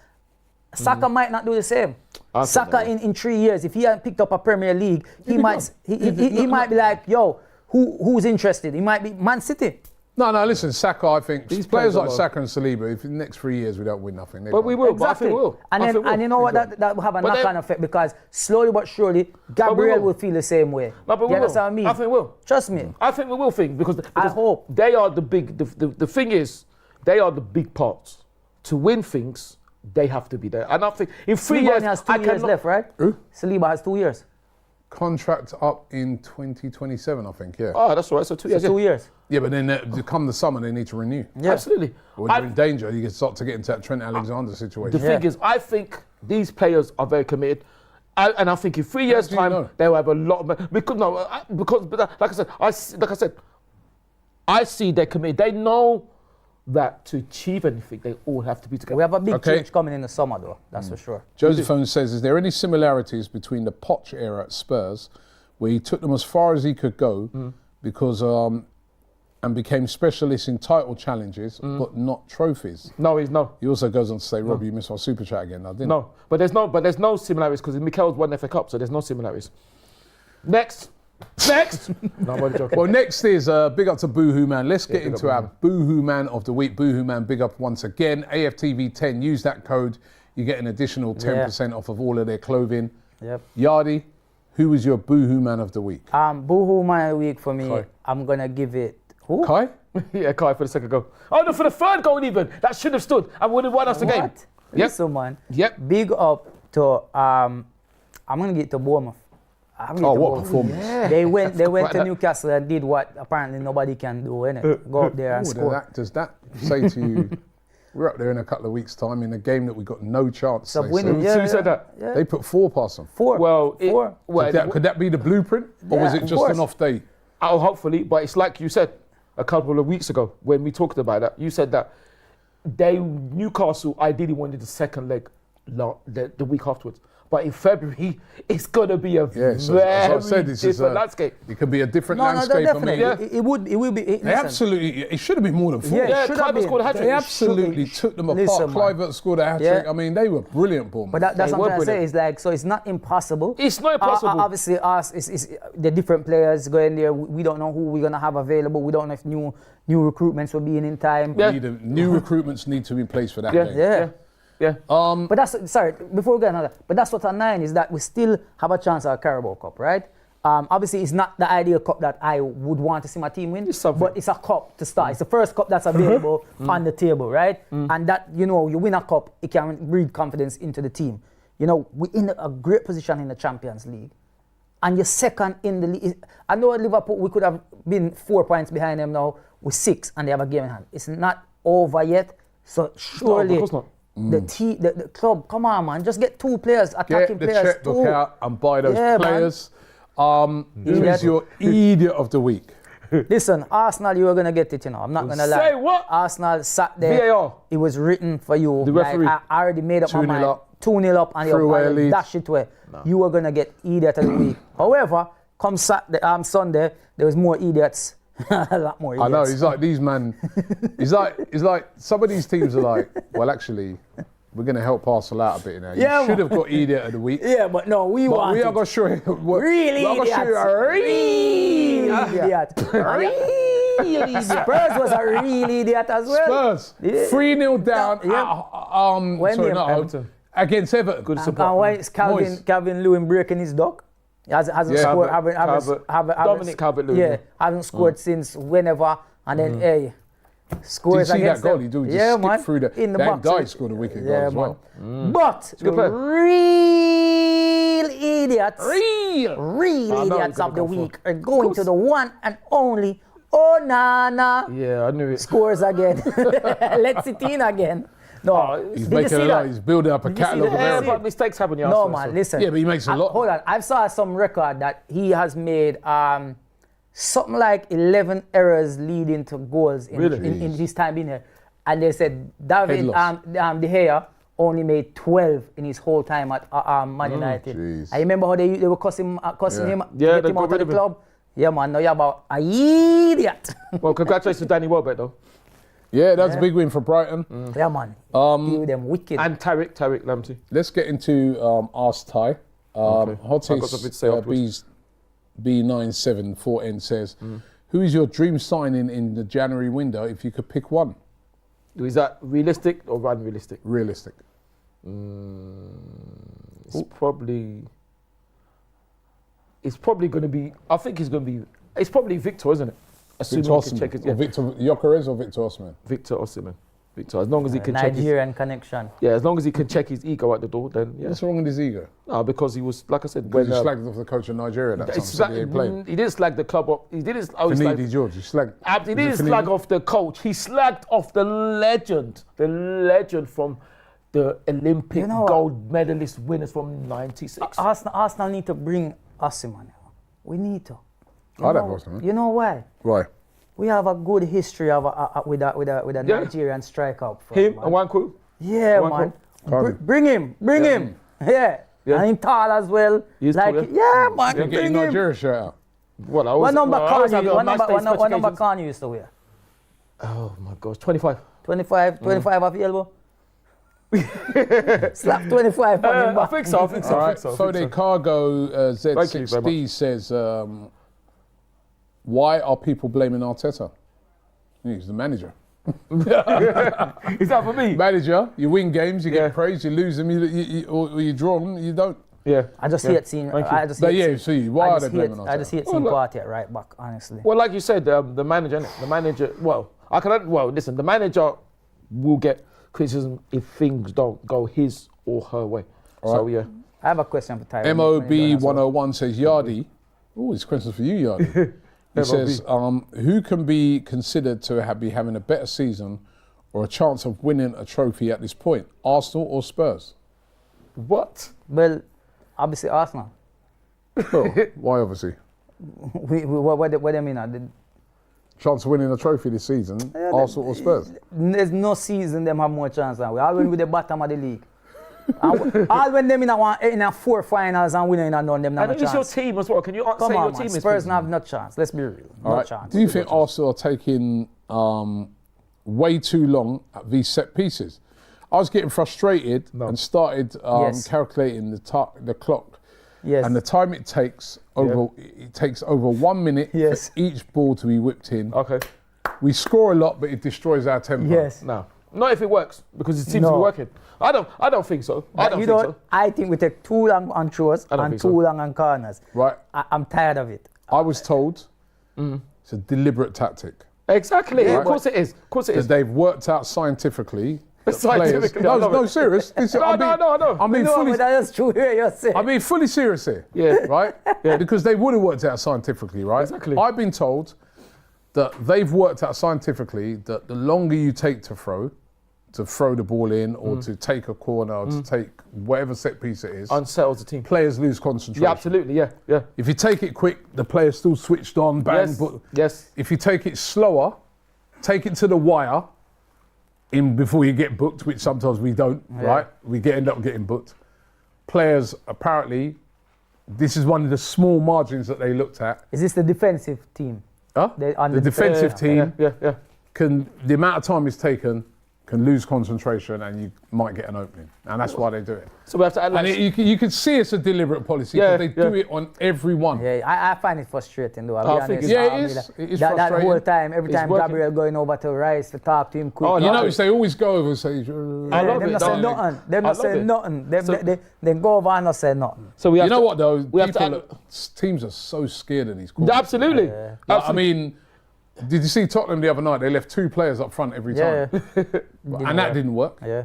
Saka might not do the same. Saka in 3 years, if he hadn't picked up a Premier League, he might be like, "Yo, who's interested?" He might be Man City. No, listen, Saka, I think players like Saka and Saliba, if in the next 3 years we don't win nothing, but we will. Exactly. But I think we will. And you know what? That will have a knock-on effect because slowly but surely, Gabriel will feel the same way. No, but you understand what I mean? I think we will. Trust me. I think we will think because I hope. They are the big. The thing is, they are the big parts. To win things, they have to be there. And I think in 3 years, has 2 years left, right? Who? Saliba has 2 years. Contract up in 2027, I think, yeah. Oh, that's all right. So 2 years. So 2 years. Yeah, but then come the summer, they need to renew. Yeah. Absolutely. When you're in danger, you can start to get into that Trent Alexander situation. The thing is, I think these players are very committed. And I think in 3 years' time, they'll have a lot of... Like I said, I see they're committed. They know that to achieve anything, they all have to be together. We have a big change coming in the summer, though. That's for sure. Josephine says, is there any similarities between the Poch era at Spurs, where he took them as far as he could go because and became specialists in title challenges, but not trophies? No, no. He also goes on to say, Rob, you missed our super chat again, didn't No, but there's no similarities because Mikel's won the FA Cup, so there's no similarities. Next. No, I'm only joking. Well, next is big up to Boohooman. Let's get into our Boohooman of the week. Boohooman, big up once again. AFTV 10. Use that code. You get an additional 10% off of all of their clothing. Yep. Yardy, who was your Boohooman of the week? Boohooman of the week for me, Kai. I'm gonna give it. Who? Kai? Yeah, Kai for the second goal. Oh no, for the third goal even. That should have stood and would have won us the game. What? Listen, man. Yep. Big up to I'm gonna get to Bournemouth. What performance? Yeah. They went to Newcastle and did what apparently nobody can do, innit? Go up there and score. Does that say to you, we're up there in a couple of weeks' time in a game that we got no chance of winning? So you said that? Yeah. They put 4 past them. 4. Well, Could that be the blueprint? Or was it just an off day? Oh, hopefully, but it's like you said a couple of weeks ago when we talked about that. You said that Newcastle ideally wanted the second leg the week afterwards. But in February, it's going to be a very different landscape. It could be a different landscape. Definitely. It will be. It should have been more than 4. Yeah, Clivert scored a hat-trick. They absolutely took them apart. Clivert scored a hat-trick. I mean, they were brilliant, Bournemouth. But that's what I'm saying. Is like, so it's not impossible. It's not impossible. Obviously, us, it's the different players going there. We don't know who we're going to have available. We don't know if new recruitments will be in time. Yeah. New recruitments need to be in place for that game. Yeah. But before we get another, but that's what's on 9 is that we still have a chance at a Carabao Cup, right? Obviously, it's not the ideal cup that I would want to see my team win, but it's a cup to start. It's the first cup that's available on the table, right? And that, you win a cup, it can breed confidence into the team. We're in a great position in the Champions League. And you're second in the league. I know at Liverpool, we could have been 4 points behind them now with 6, and they have a game in hand. It's not over yet, so surely... No, of course not. The club, come on, man, just get 2 players, attacking players. Get the checkbook out and buy those players. Who is your idiot of the week? Listen, Arsenal, you were going to get it, I'm not going to lie. Say what? Arsenal sat there. VAR. It was written for you. The referee. I already made up my mind. 2-0 up and you dash it away. No. You were going to get idiot of the week. However, come Sunday, there was more idiots. A lot more idiots. I know, he's like these man. It's like some of these teams are like, well, actually, we're going to help Arsenal out a bit now. You should have got idiot of the week. Yeah, but no, we are going to show you. Really idiot. Spurs was a real idiot as well. Spurs 3-0 down against Everton. Good support. And why is Calvin Lewin breaking his duck? He hasn't scored. Dominic Calvert-Lewin. Yeah, hasn't scored since whenever. And then, hey, Did you scores see that against goal? them. He do just Yeah, skip man. through the. In the That box. guy scored a wicked goal as well. But the good player. real idiots, real I know idiots you're of the gonna go week are going to the one and only Onana. Yeah, I knew it. Scores again. Let's it in again. No, He's did you making see a lot. that? He's building up a Did you see catalogue of that? errors. Yeah, but mistakes happen, yeah. No, so- man, so- listen. Yeah, but he makes a lot. Hold on. I saw some record that he has made something like 11 errors leading to goals in, Really? in his time in here. And they said David Head loss. De Gea only made 12 in his whole time at Man United. jeez. I remember how they were cussing him, Yeah, to they get him got out of rid the of him. club. Yeah, man, now you're about an idiot. Well, congratulations to Danny Welbeck, though. Yeah, that's a big win for Brighton. Yeah, man. Deal with them wicked. And Tariq Lamptey. Let's get into Ask Ty. Okay. I've got something to Hottest say afterwards. B974N says, who is your dream signing in the January window if you could pick one? Is that realistic or unrealistic? Realistic. It's probably going to be, I think it's probably Victor, isn't it? Victor Assuming he can check Osimhen. his, Or Victor Gyökeres or Victor Osimhen? Victor Osimhen. Victor, as long as he can check his, Nigerian connection. yeah, as long as he can check his ego at the door, then yeah. What's wrong with his ego? No, because he was, like I said, Because when he slagged off the coach of Nigeria. That's it's something he ain't playing. he didn't slag the club up. He didn't. Oh, he Finidi slagged, George, he slagged. he didn't Was it slag Finidi? off the coach. He slagged off the legend from the Olympic You know what? gold medalist winners from '96. Arsenal need to bring Osimhen. We need to. I don't know Osimhen. You know why? Why? We have a good history of with a Yeah. Nigerian striker. Up front, Him man. and one crew. Yeah, One man. Cardi. Bring him. Yeah. Yeah. And him tall as well. He's like, tall, yeah, man. You're getting Bring him. Nigeria shirt out. What, I What always, number I always have Kanye? it on What nice number? days, What number special Kanye used to wear? occasions. Oh my gosh, 25. 25 available. Slap 25 on him I back. think so. I think so. All I right, think so. I think Fode so. Cargo Thank you very Z6D says, why are people blaming Arteta? He's the manager. Is that for me? Manager, you win games, you Yeah. get praised, you lose them, or you draw them, you don't. Yeah. I just Yeah. hate seeing. Thank you. I just But hate yeah, seeing- see, why I are just they blaming hate- I just Arteta? hate seeing Well, Partey at right back, honestly. Well, like you said, the manager, innit? The manager. Well, listen. The manager will get criticism if things don't go his or her way. So right. yeah. I have a question for Tyron. MOB101 says, Yardi. Oh, this question's for you, Yardi. He says, who can be considered to be having a better season or a chance of winning a trophy at this point? Arsenal or Spurs? What? Well, obviously Arsenal. Well, why obviously? What do you mean? Chance of winning a trophy this season, Arsenal or Spurs? There's no season them have more chance than we. All when we the bottom of the league. All when them in a 4 finals and winning and none them not And a it's your chance. team as well. Can you Come say on, your man. team is? Spurs please? not have no chance. Let's be real. No All right. chance. Do you think Arsenal are taking way too long at these set pieces? I was getting frustrated and started Yes. calculating the clock. Yes. And the time it takes over 1 minute Yes. for each ball to be whipped in. Okay. We score a lot, but it destroys our tempo. Yes. No. Not if it works, because it seems to be No. working. I don't think so. I don't think so. I think we take too long on throws don't and think too so. long on corners. Right. I'm tired of it. I was told it's a deliberate tactic. Exactly. Yeah, Of course it is. Of course it That is. they've worked out scientifically. that Scientifically, players, I love no, it. serious. This- No, I'm being- no. I'm being No, fully but that's true. You're saying. I'm being fully serious here. Yeah. Right? Yeah. Because they would have worked out scientifically, right? Exactly. I've been told that they've worked out scientifically that the longer you take to throw the ball in or to take a corner or to take whatever set piece it is, Unsettles the team. players lose concentration. Yeah, absolutely. Yeah. If you take it quick, the player's still switched on, bang. Yes. But Yes. if you take it slower, take it to the wire before you get booked, which sometimes we don't, right? We end up getting booked. Players, apparently, this is one of the small margins that they looked at. Is this the defensive team? Huh? On The defensive team Yeah. the amount of time it's taken can lose concentration and you might get an opening. And that's why they do it. So we have to And analyze. you can see it's a deliberate policy because Yeah, they do it on everyone. Yeah, I find it frustrating though. I'll I be think honest. it's- Yeah, it is. It is that frustrating. whole time, every It's time working. Gabriel going over to Rice to talk to him quick. Oh, You love notice it. they always go over and say, I love them it. not say don't they? nothing. Them I not say love it. nothing. Them, So- they go over and not say nothing. So we have you know to, what though? we have to People teams are so scared of these calls. Absolutely. Like, I Absolutely. mean, Did you see Tottenham the other night? They left 2 players up front every time. And that didn't work. Yeah.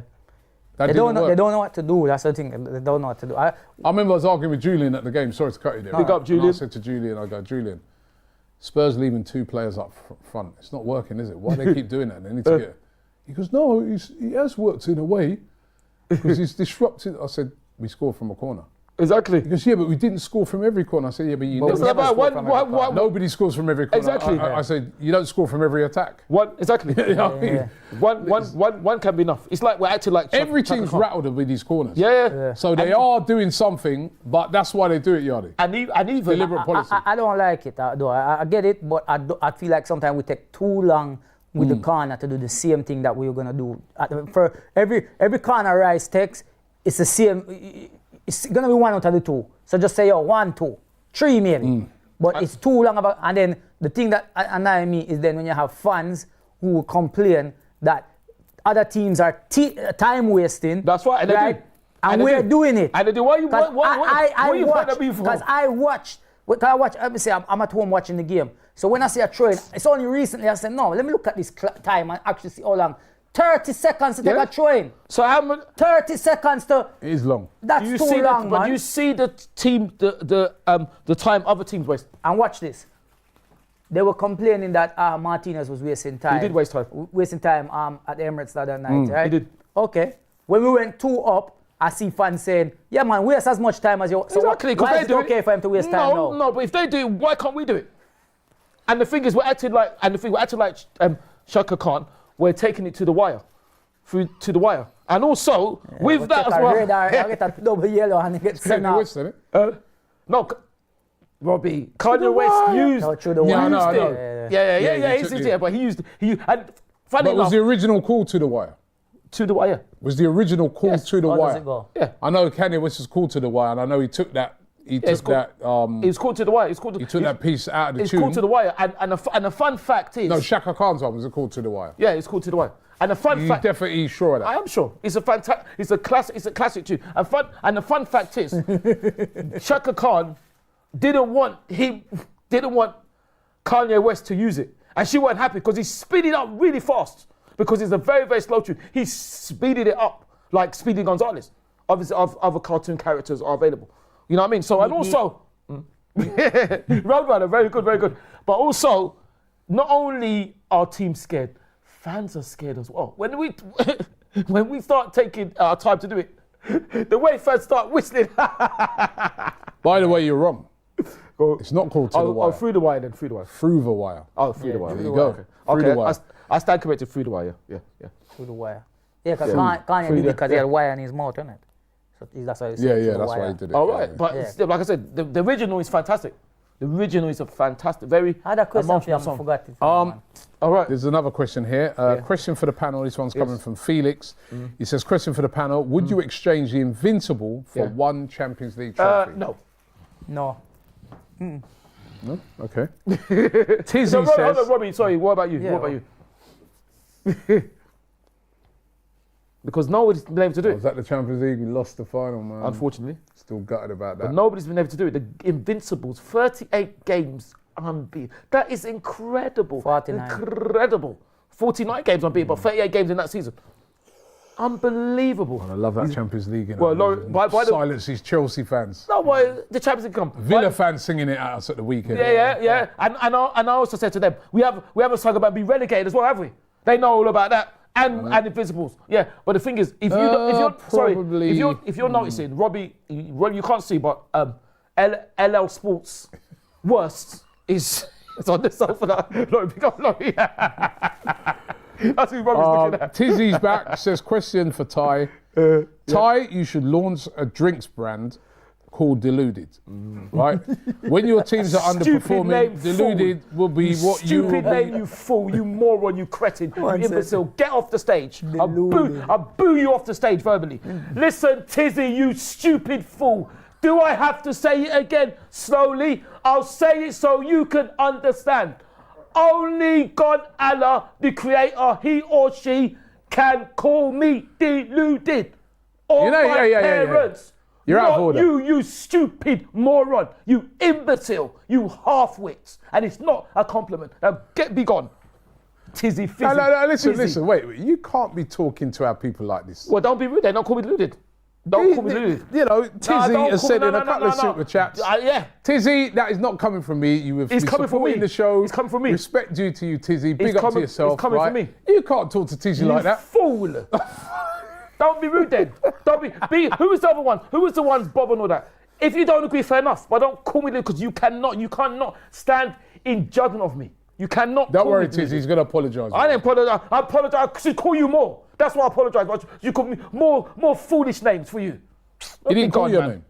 That They didn't don't work. know what to do. That's the thing. They don't know what to do. I remember I was arguing with Julian at the game. Sorry to cut you there. Big up, And Julian. I said to Julian, I go, Julian, Spurs leaving 2 players up front. It's not working, is it? Why do they keep doing that? They need to get... He goes, no, he has worked in a way because he's disrupted. I said, we scored from a corner. Exactly. He goes, yeah, but we didn't score from every corner. I said, yeah, but you It's never... about Nobody scores from every corner. Exactly. I said, you don't score from every attack. Exactly. You know what I mean? One can be enough. It's like we're acting like Every team's rattled with these corners. Yeah. So they are doing something, but that's why they do it, Yardi. And even Deliberate policy. I don't like it, though. I get it, but I feel like sometimes we take too long with the corner to do the same thing that we were gonna do. For every corner Rice takes, it's the same. It's gonna be 1 out of the 2. So just say 1, 2, 3 maybe. But it's too long about. And then the thing that annoys me is then when you have fans who complain that other teams are time wasting. That's right. And they do. And we're doing it. And they do. Why you watch? Because I watched. Let me say, I'm at home watching the game. So when I see a throw-in, it's only recently I said, no, let me look at this time and actually see how long. 30 seconds to take a throw-in. So how much? 30 seconds to. It is long. That's too long, man. But you see the team, the time other teams waste. And watch this. They were complaining that Martinez was wasting time. He did waste time. Wasting time at the Emirates the other night, right? He did. Okay. When we went 2 up, I see fans saying, yeah, man, waste as much time as you. So Exactly. why is it okay for him to waste time now? No, but if they do it, why can't we do it? And the thing is, we're acting like Shaka Khan. We're taking it to the wire, to the wire, and also with that as well. I get a double yellow and he gets sent out. No, Robbie, Kanye West used. No, through the wire. Yeah, but he used. And funny But was enough, the original call to the wire? to the wire. Was the original call to the How wire? does it go? Yeah, I know Kanye West was called to the wire, and I know he took that. He it's took that. It's called to the wire. It's called. He took that piece out of the It's tune. called to the wire, and the fun fact is. No, Shaka Khan's one was called to the wire. Yeah, it's called to the wire. And the fun You're fact. definitely sure of that. I am sure. It's a fantastic. It's a classic tune. And the fun fact is, Shaka Khan didn't want Kanye West to use it, and she wasn't happy because he speeded it up really fast because it's a very, very slow tune. He speeded it up like Speedy Gonzalez. Obviously, other cartoon characters are available. You know what I mean? So and also, Roadrunner, very good, very good. But also, not only are teams scared, fans are scared as well. When we start taking our time to do it, the way fans start whistling. By the way, you're wrong. Go. It's not called to the wire. Oh, through the wire then, through the wire. Through the wire. Oh, through the wire. There you go. Okay, Through the wire. I stand corrected, through the wire. Yeah. Through the wire. Yeah, because Kanye did it because he had wire in his mouth, innit? So that's why he said Yeah, through the that's wire. why he did it. All right, Yeah. but still, like I said, the original is fantastic. The original is a fantastic, very I had a question for you, emotional I song. forgot it. All right. There's another question here. Question for the panel. This one's coming from Felix. He says, question for the panel. Would you exchange the Invincible for one Champions League trophy? No. No. No? Okay. Tizzy So, says... Robbie, sorry, what about you? Yeah, what about you? Because nobody's been able to do Was it, that the Champions League? We lost the final, man. unfortunately. Still gutted about that. But nobody's been able to do it. The Invincibles, 38 games unbeaten. That is incredible. 49. Incredible. 49 games unbeaten, but 38 games in that season. Unbelievable. I love that Champions League. You know, Well, Lauren, by the- silence these Chelsea fans. No, why the Champions League come. Villa fans singing it at us at the weekend. Yeah. And I also said to them, we have a song about being relegated as well, have we? They know all about that. And Invincibles. Yeah. But the thing is, if you're noticing, Robbie, you can't see, but LL Sports worst is it's on the sofa now. Laurie. That's who Robbie's looking at. Tizzy's back, says, question for Ty. Ty, you should launch a drinks brand called Deluded, right? When your teams are Stupid underperforming, name, Deluded will be what you will Stupid be. name, you fool, you moron, you cretin, you on, imbecile. Get off the stage. I'll boo you off the stage verbally. Listen, Tizzy, you stupid fool. Do I have to say it again slowly? I'll say it so you can understand. Only God Allah, the creator, he or she, can call me deluded. Or my parents. You're out of order. You stupid moron. You imbecile. You half-wits. And it's not a compliment. Now be gone. Tizzy, fizzy. No, listen, fizzy. wait. You can't be talking to our people like this. Well, don't be rude. Don't call me deluded. Don't call me deluded. You know, Tizzy has said in a couple of super chats. Yeah. Tizzy, that is not coming from me. You have It's coming from me. the show. It's coming from me. Respect due to you, Tizzy. Big up to yourself. It's coming right? from me. You can't talk to Tizzy like that. Fool. Don't be rude then. Don't be. Who was the other one? Who was the ones Bob and all that? If you don't agree, fair enough. But don't call me because you cannot stand in judgment of me. You cannot. Don't worry, Tizzy. He's going to apologise. I didn't apologise. I apologise because he call you more. That's why I apologise. But you call me more foolish names for you. He didn't call your name.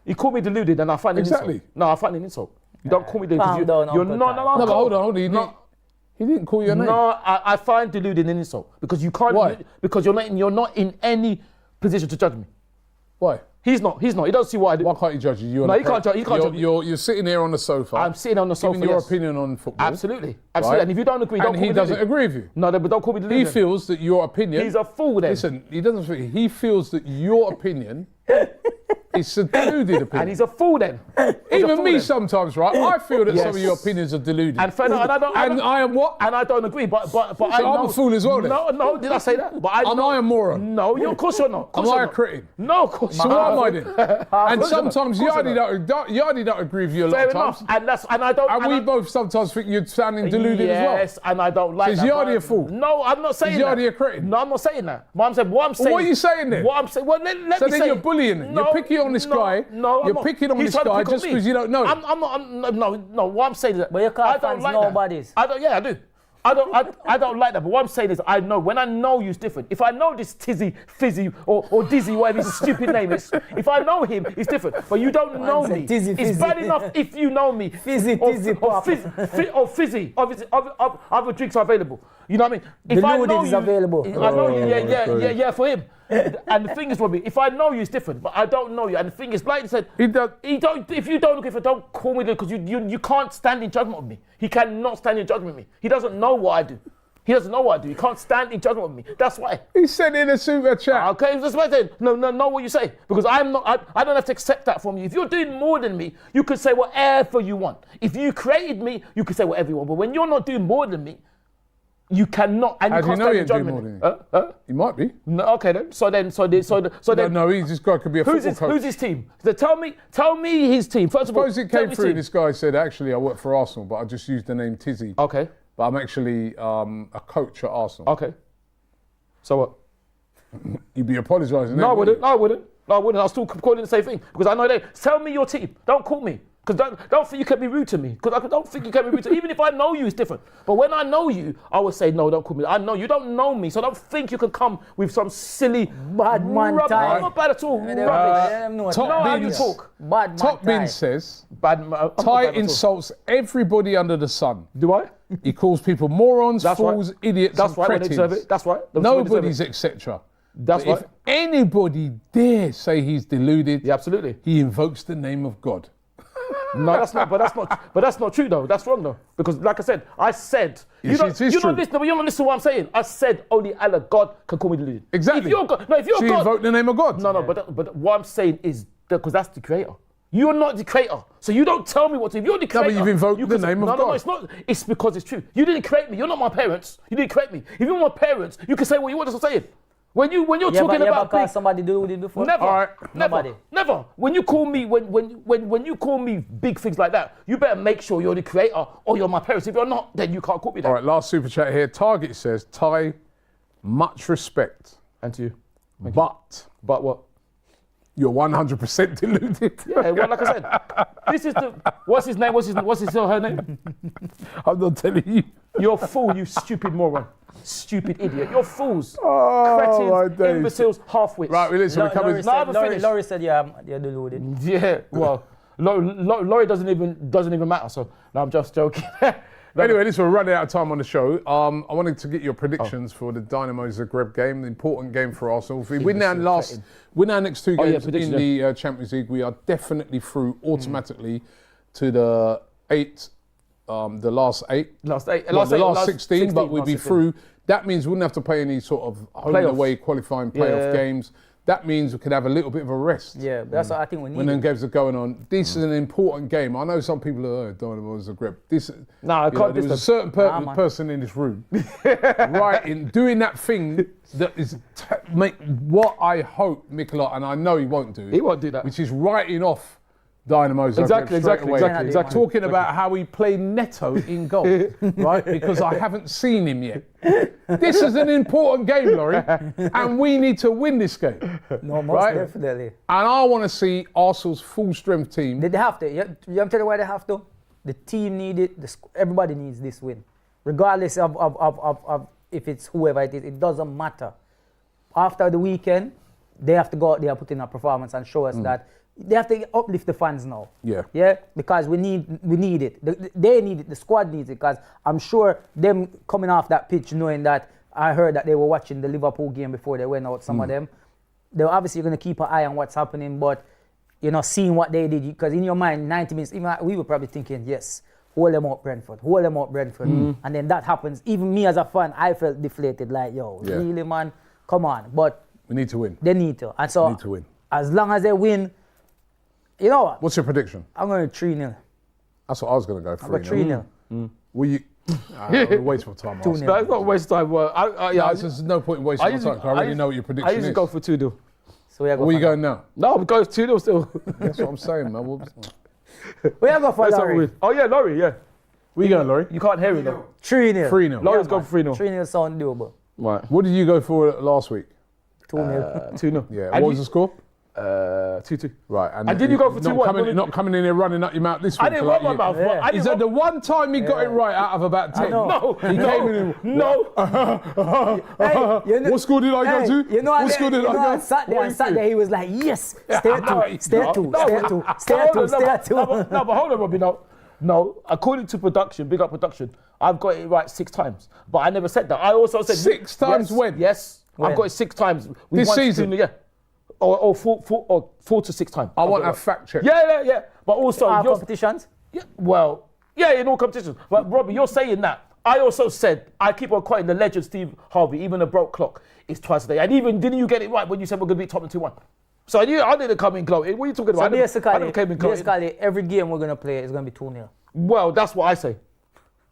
He called me deluded, and I find it Exactly. insult. No, I find it insult. You don't call me deluded. Calm down, You're Uncle not. Ty. No, but hold on. He didn't call your name. No, I find deluded an insult because you can't. Why? Because you're not in any position to judge me. Why? He's not. He don't see what I do. Why can't he judge you? No, he can't judge. He can't judge me. You're sitting here on the sofa. I'm sitting on the sofa. giving your yes. opinion on football. Absolutely. Right? And if you don't agree, don't And call me he doesn't deluded. agree with you. No, but don't call me deluded. He feels that your opinion. He's a fool then. Listen, he doesn't. He feels that your opinion is a deluded opinion. And he's a fool then. Even me sometimes, right? I feel that some of Yes. your opinions are deluded. And fair enough, and I don't. And I am what? And I don't agree, but I know. I'm a fool as well then. No, did I say that? But Am I a moron? No, of course you're not. Of course Am I you're a not. critic? No, of course So you're what not. am I then? And sometimes Yardy don't agree with you a lot Fair of times. enough, and I don't. And we both sometimes think you're sounding deluded as well. Yes, and I don't like So is that. Yardy but- a fool? No, I'm not saying Is that. Yardy a critic? No, I'm not saying that. What I'm saying. What are you saying then? What I'm saying. Well, let So me then say you're it. bullying him. No, You're picking on this guy. No, I'm You're not. picking on He's this trying to guy pick on just me. because you don't know. No. What I'm saying is that But you can't I don't fans like nobodies. that. I do. I don't like that. But what I'm saying is, I know when I know you's different. If I know this Tizzy, Fizzy, or Dizzy, whatever his stupid name is, if I know him, he's different. But you don't know said me. Tizzy, It's Fizzy. bad enough if you know me. Fizzy, or, Tizzy, or, pop. Fizzy. Obviously, other drinks are available. You know what I mean? If The I Lewd know is you, available. I know you. sorry. Yeah, for him. And the thing is, Robbie, if I know you, it's different. But I don't know you. And the thing is, like I said, He don't. if you don't agree, don't call me because you can't stand in judgment of me. He cannot stand in judgment of me. He doesn't know what I do. He doesn't know what I do. He can't stand in judgment of me. That's why. He said in a super chat. Okay, that's what I said. No, know what you say. Because I'm not. I don't have to accept that from you. If you're doing more than me, you could say whatever you want. If you created me, you could say whatever you want. But when you're not doing more than me, you cannot. And How you do you can't know stand he in ain't doing judgment. more than you? He might be. No, okay then. So then. No, this guy could be a football coach. Who's his team? So tell me his team. First of all, Suppose it tell came me through his and this guy said, actually, I work for Arsenal, but I just used the name Tizzy. team. Okay. But I'm actually a coach at Arsenal. Okay. So what? You'd be apologising. No, I wouldn't. I'll still call it the same thing because I know they. Tell me your team. Don't call me. Because don't think you can be rude to me. Because I don't think you can be rude to me. Even if I know you, it's different. But when I know you, I would say, no, don't call me. I know you don't know me, so don't think you can come with some silly Bad man rubbish. type. I'm not bad at all. Rubbish. Top know how you Bins. talk. Bad man Top Bin type. says, Bad. I'm not Ty bad at all. insults everybody under the sun. Do I? He calls people morons, That's right. fools, idiots, That's and right. When they deserve cretins. it. That's right. That's when they deserve Nobody's it. etc. That's But right. if anybody dare say he's deluded, Yeah, absolutely. he invokes the name of God. No, that's not. But that's not true though. That's wrong though. Because like I said, Yes, it is you're not true. listening. But you're not listening to what I'm saying. I said only Allah, God can call me deluded. Exactly. If you're God, if you're So you God, invoke the name of God. no. But what I'm saying is because that's the creator. You're not the creator, so you don't tell me what to. If you're the but creator, you've invoked you the can say- name of No, God. it's not. It's because it's true. You didn't create me. You're not my parents. You didn't create me. If you're my parents, you can say what you want us to say. When you're talking You ever about call big- somebody deluded before? Never, All right. Nobody. never. When you call me, when you call me big things like that, you better make sure you're the creator or you're my parents. If you're not, then you can't call me that. All right, last super chat here. Target says, Ty, much respect, And to you. but But what? you're 100% deluded. Yeah, well, like I said, this is the. What's his name? What's her name? I'm not telling you. You're a fool, you stupid moron. Stupid idiot. You're fools. Oh, my Cretins, days. imbeciles, half-wits. Right, listen, we're coming. Laurie said you're deluded. Yeah, well, Laurie doesn't even matter, so no, I'm just joking. Anyway, listen, we're running out of time on the show. I wanted to get your predictions for the Dynamo Zagreb game, the important game for Arsenal. If we win our next two games in the Champions League, we are definitely through automatically to the last 16, but we'd be through. That means we wouldn't have to play any sort of home and away qualifying playoff games. that means we could have a little bit of a rest. Yeah, that's what I think we need. When them games are going on, this is an important game. I know some people are, Dynamo Zagreb. I can't. There was a certain person in this room, doing that thing that is what I hope Mikola, and I know he won't do. He won't do that. Which is writing off Dynamo Zagreb Exactly. Talking about how he played Neto in goal, right? Because I haven't seen him yet. This is an important game, Laurie, and we need to win this game. No, most definitely. And I want to see Arsenal's full strength team. They have to. You want to tell you why they have to? The team need it. Everybody needs this win, regardless of if it's whoever it is. It doesn't matter. After the weekend, they have to go out there, put in a performance, and show us that. They have to uplift the fans now. Yeah, because we need it. They need it. The squad needs it, because I'm sure them coming off that pitch, knowing that I heard that they were watching the Liverpool game before they went out. Some of them, they're obviously going to keep an eye on what's happening, but seeing what they did, because in your mind, 90 minutes, even we were probably thinking, yes, hold them out, Brentford. And then that happens. Even me as a fan, I felt deflated. Like, really, man, come on. But we need to win. They need to, and so need to win. As long as they win. You know what? What's your prediction? I'm going to 3-0. That's what I was going to go for. 3-0. Will you? Waste of time. 2-0. No, it's not a waste of time. There's no point in wasting my time, because I already know what your prediction is. I usually go for 2-0. So where are you going now? No, I'm going 2-0 still. That's what I'm saying, man. Where you go for Laurie? Oh yeah, Laurie, yeah. Where you going, Laurie? You can't hear it though. 3-0. 3-0. Laurie's going for 3-0. 3-0 sound doable. Right. What did you go for last week? 2-0. 2-0. Yeah. What was the score? 2-2. Right. And did you go for 2-1? Not coming in here running out your mouth this week. I didn't run my mouth. Yeah. Is that the one time he got it right out of about 10? No. He came in and what school did I go to? What school did I go to? Saturday he was like, yes, stay at two. No, but hold on, Robbie. No, according to production, big up production, I've got it right 6 times. But I never said that. I also said 6 times yes, when? Yes, I've got it 6 times. This season? Yeah. Or 4 to 6 times. I want a fact check. Yeah. But also, competitions? Yeah, well, in all competitions. But Robbie, you're saying that. I also said, I keep on quoting the legend Steve Harvey, even a broke clock is twice a day. And even, didn't you get it right when you said we're going to beat Tottenham 2-1? So I didn't come in gloating. What are you talking about? So basically, every game we're going to play is going to be 2-0. Well, that's what I say.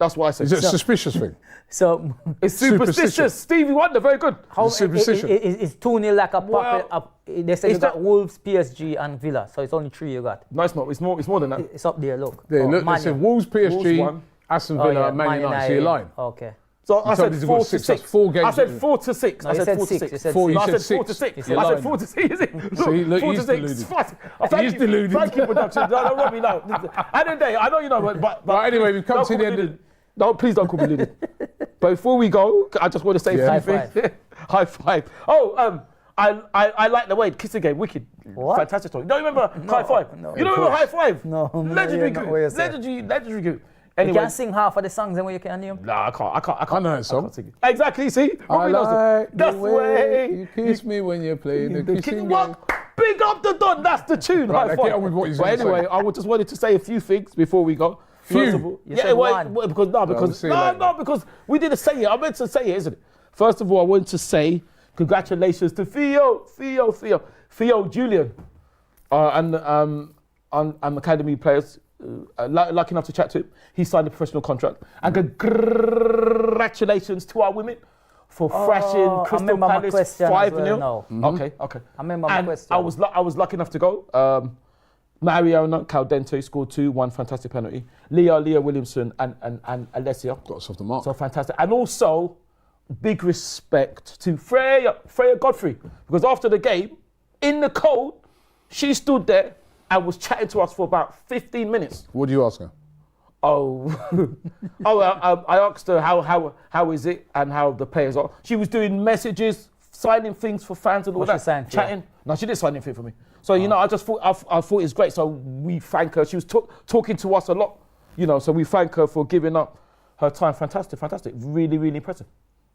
Is it a suspicious thing? So it's superstitious. Stevie Wonder, very good. How superstition? Is 2-0 like a puppet? They say you got Wolves, PSG, and Villa. So it's only 3 you got. No, it's not. It's more than that. It's up there. Look. Yeah, look. They said Wolves, PSG, Aston Villa, Man United. So you're lying. Okay. So I said 4 to 6. 4 games. I said 4 to 6. No, I said 4 to 6. I said 4 to 6. I said 4 to 6. Look, 4 to 6. He's deluded. Thank you, production. No, Robbie, no. At the end of the day, I know you know, but anyway, we've come to the end of. No, please don't call me deluded. But before we go, I just want to say a few things. High five. Oh, I like the way Kissing Game, wicked. What? Fantastic story. You don't remember High Five? No. You don't remember High Five? No. Legendary good. Legendary good. Anyway. You can't sing half of the songs and when you can't name. Nah, I can't. I know that song. Exactly, see? I like that's the way you kiss me when you're playing the kissing game. Big up the Don, that's the tune. Right, High five. get on with what he's But going to anyway, say. I just wanted to say a few things before we go. First of all, because we didn't say it. I meant to say it, isn't it? First of all, I wanted to say congratulations to Theo Julian, and academy players. Lucky enough to chat to him. He signed a professional contract. And congratulations to our women for thrashing Crystal Palace 5-0. Okay. I remember my question. I was lucky enough to go. Mariona Caldente scored 2, 1 fantastic penalty. Leah Williamson and Alessia got us off the mark. So fantastic. And also, big respect to Freya Godfrey, because after the game, in the cold, she stood there and was chatting to us for about 15 minutes. What did you ask her? I asked her how is it and how the players are. She was doing messages, signing things for fans and all that. Chatting. No, she didn't sign anything for me. So I just thought I thought it's great. So we thank her. She was talking to us a lot, So we thank her for giving up her time. Fantastic. Really, really impressive.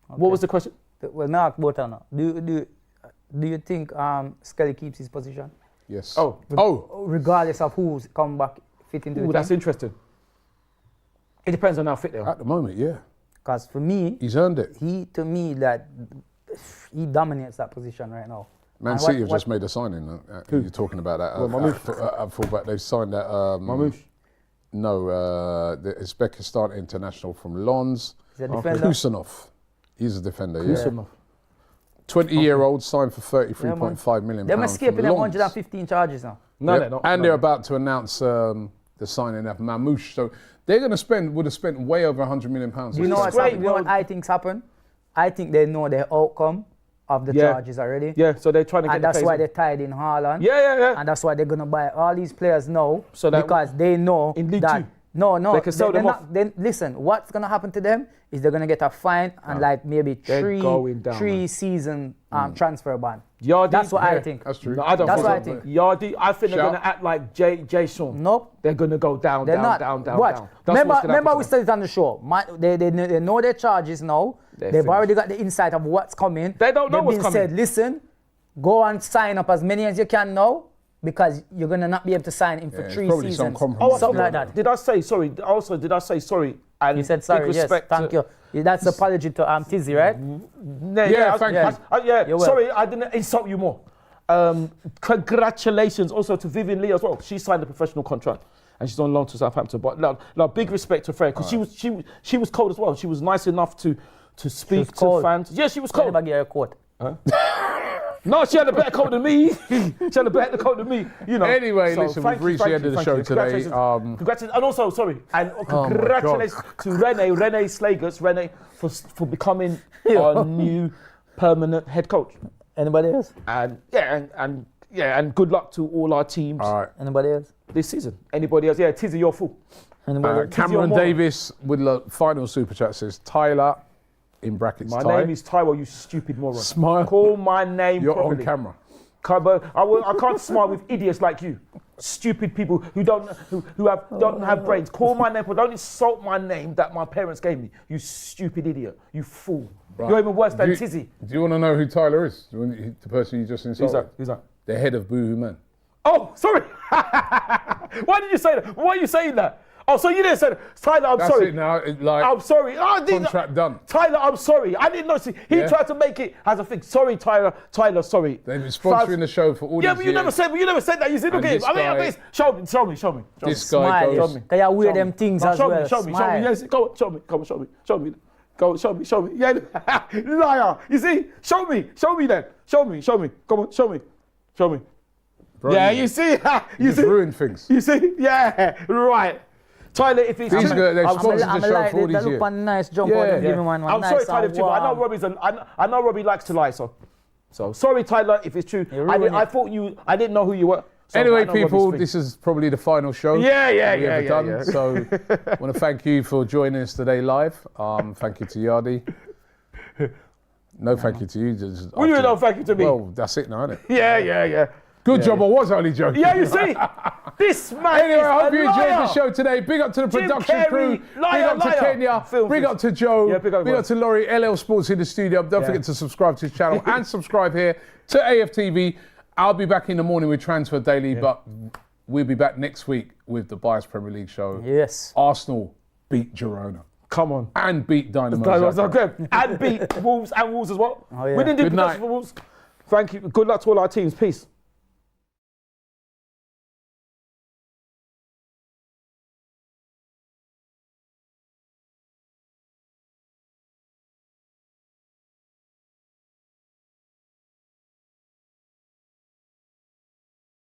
Okay. What was the question? Well, now Botana, do you think Skelly keeps his position? Yes. Regardless of who's come back fit into the team? That's interesting. It depends on how fit they are. At the moment, yeah. Because for me, he's earned it. He dominates that position right now. Man And City what- have just made a signing. You're talking about that. I thought back. They've signed that. Mamouche. No, the Uzbekistan international from Lens. He's a defender. Kusanov. He's a defender. Yeah. Kusanov. 20-year-old signed for 33.5 million. They're pounds escaping from them Lens. 115 charges now. No, Yep. they're not. And No, they're they're about to announce the signing of Mamouche. So they're going to would have spent way over 100 million pounds. You know It's what's great, happened? You know what well- I think's happened? I think they know the outcome of the Yeah. charges already. Yeah, so they're trying to get And the that's players why in. they tied in Haaland. Yeah. And that's why they're gonna buy all these players now. So that because they know in League that Two, no, they can sell them off. Listen, what's gonna happen to them is they're gonna get a fine and like maybe They're going down, three man. season transfer ban. Yardy, That's what I Yeah, think. that's true. No, I don't That's think what I so. think. Yardy, I think they're Shout. going to act like Jay Sean. Nope. They're going to go down, They're down, not. down, down, Watch. down. That's what's gonna Remember happen we to said it on the show. They know their charges now. They're They've finished. already got the insight of what's coming. They don't know They've what's been coming. said, listen, go and sign up as many as you can now because you're going to not be able to sign in for Yeah, it's 3 probably some seasons. compromise. Something like that. Did I say sorry? Also, did I say sorry? And You said sorry, big yes. respect Thank to- you. That's apology to Tizzy, right? Yeah, thank you. Yeah, You're sorry, I didn't insult you more. Congratulations also to Vivian Lee as well. She signed a professional contract and she's on loan to Southampton. But no, big respect to Freya because she was cold as well. She was nice enough to speak to cold. fans. Yeah, she was Can cold. never get a quote. No, she had a better coat than me. She had a better coat than me. You know. Anyway, listen, thank we've reached the end of the thank show you. today. Congratulations, and also, sorry, and my congratulations to Rene Slagers, for becoming our new permanent head coach. Anybody else? And and good luck to all our teams All right. Anybody else? this season. Anybody else? Yeah, Tizzy, you're full. Anybody else? Cameron moron. Davis with the final super chat says Tyler in brackets. My Ty. name is Taiwo, you stupid moron. Smile. Call my name You're properly. on camera. I can't smile with idiots like you. Stupid people who don't have brains. Call my name, but don't insult my name that my parents gave me. You stupid idiot. You fool. Right. You're even worse than Do you- Tizzy. Do you want to know who Tyler is? The person you just insulted? Who's that? The head of Boohooman. Oh, sorry. Why did you say that? Why are you saying that? Oh, so you didn't say that. Tyler, I'm That's sorry. it now. Like, I'm sorry. Oh, I didn't- contract done. Tyler, I'm sorry. I didn't know. See, he Yeah. tried to make it as a thing. Sorry, Tyler. Tyler, sorry. They've been sponsoring the show for all Yeah, these but you never years. said that. You said, And okay. this I mean, guy- show me. This guy Smile. goes. Show me. Because you wear Show them me. things No, as show well. me. Show me. Smile. Yes, go on, show me. Come on, show me. Show me. Go, show me. Yeah, liar. You see? Show me then. Show me. Come on, show me. Bro, Yeah, you see? you just ruined things. You see? Yeah, right. Tyler, if it's These true, guys, they've I'm sorry. sponsored the show for all They these look years. on nice jump Yeah. out and give Yeah. him one I'm nice sorry, Tyler, and too, but I know warm. I know Robbie likes to lie, so sorry, Tyler, if it's true. You ruined it. I didn't know who you were. So Anyway, I know people, Robbie's this is probably the final show Yeah, we ever done. yeah. So I want to thank you for joining us today live. Thank you to Yardi. No thank you to you. Just What do you after- know? Thank you to me. Well, that's it now, isn't it? Yeah. Good job, I was only joking. Yeah, you see, this man Anyway, is I hope a you enjoyed liar. the show today. Big up to the Jim production Carrey, crew. liar, Big up to liar. Kenya. Film Big this. up to Joe. Yeah, big up, Big up boys. to Laurie. LL Sports in the studio. Don't forget to subscribe to his channel and subscribe here to AFTV. I'll be back in the morning with Transfer Daily, but we'll be back next week with the Bias Premier League show. Yes. Arsenal beat Girona Come on. and beat Dynamo That was Zagreb. good. And beat Wolves as well. Oh, yeah. We didn't do Good production night. for Wolves. Thank you. Good luck to all our teams. Peace.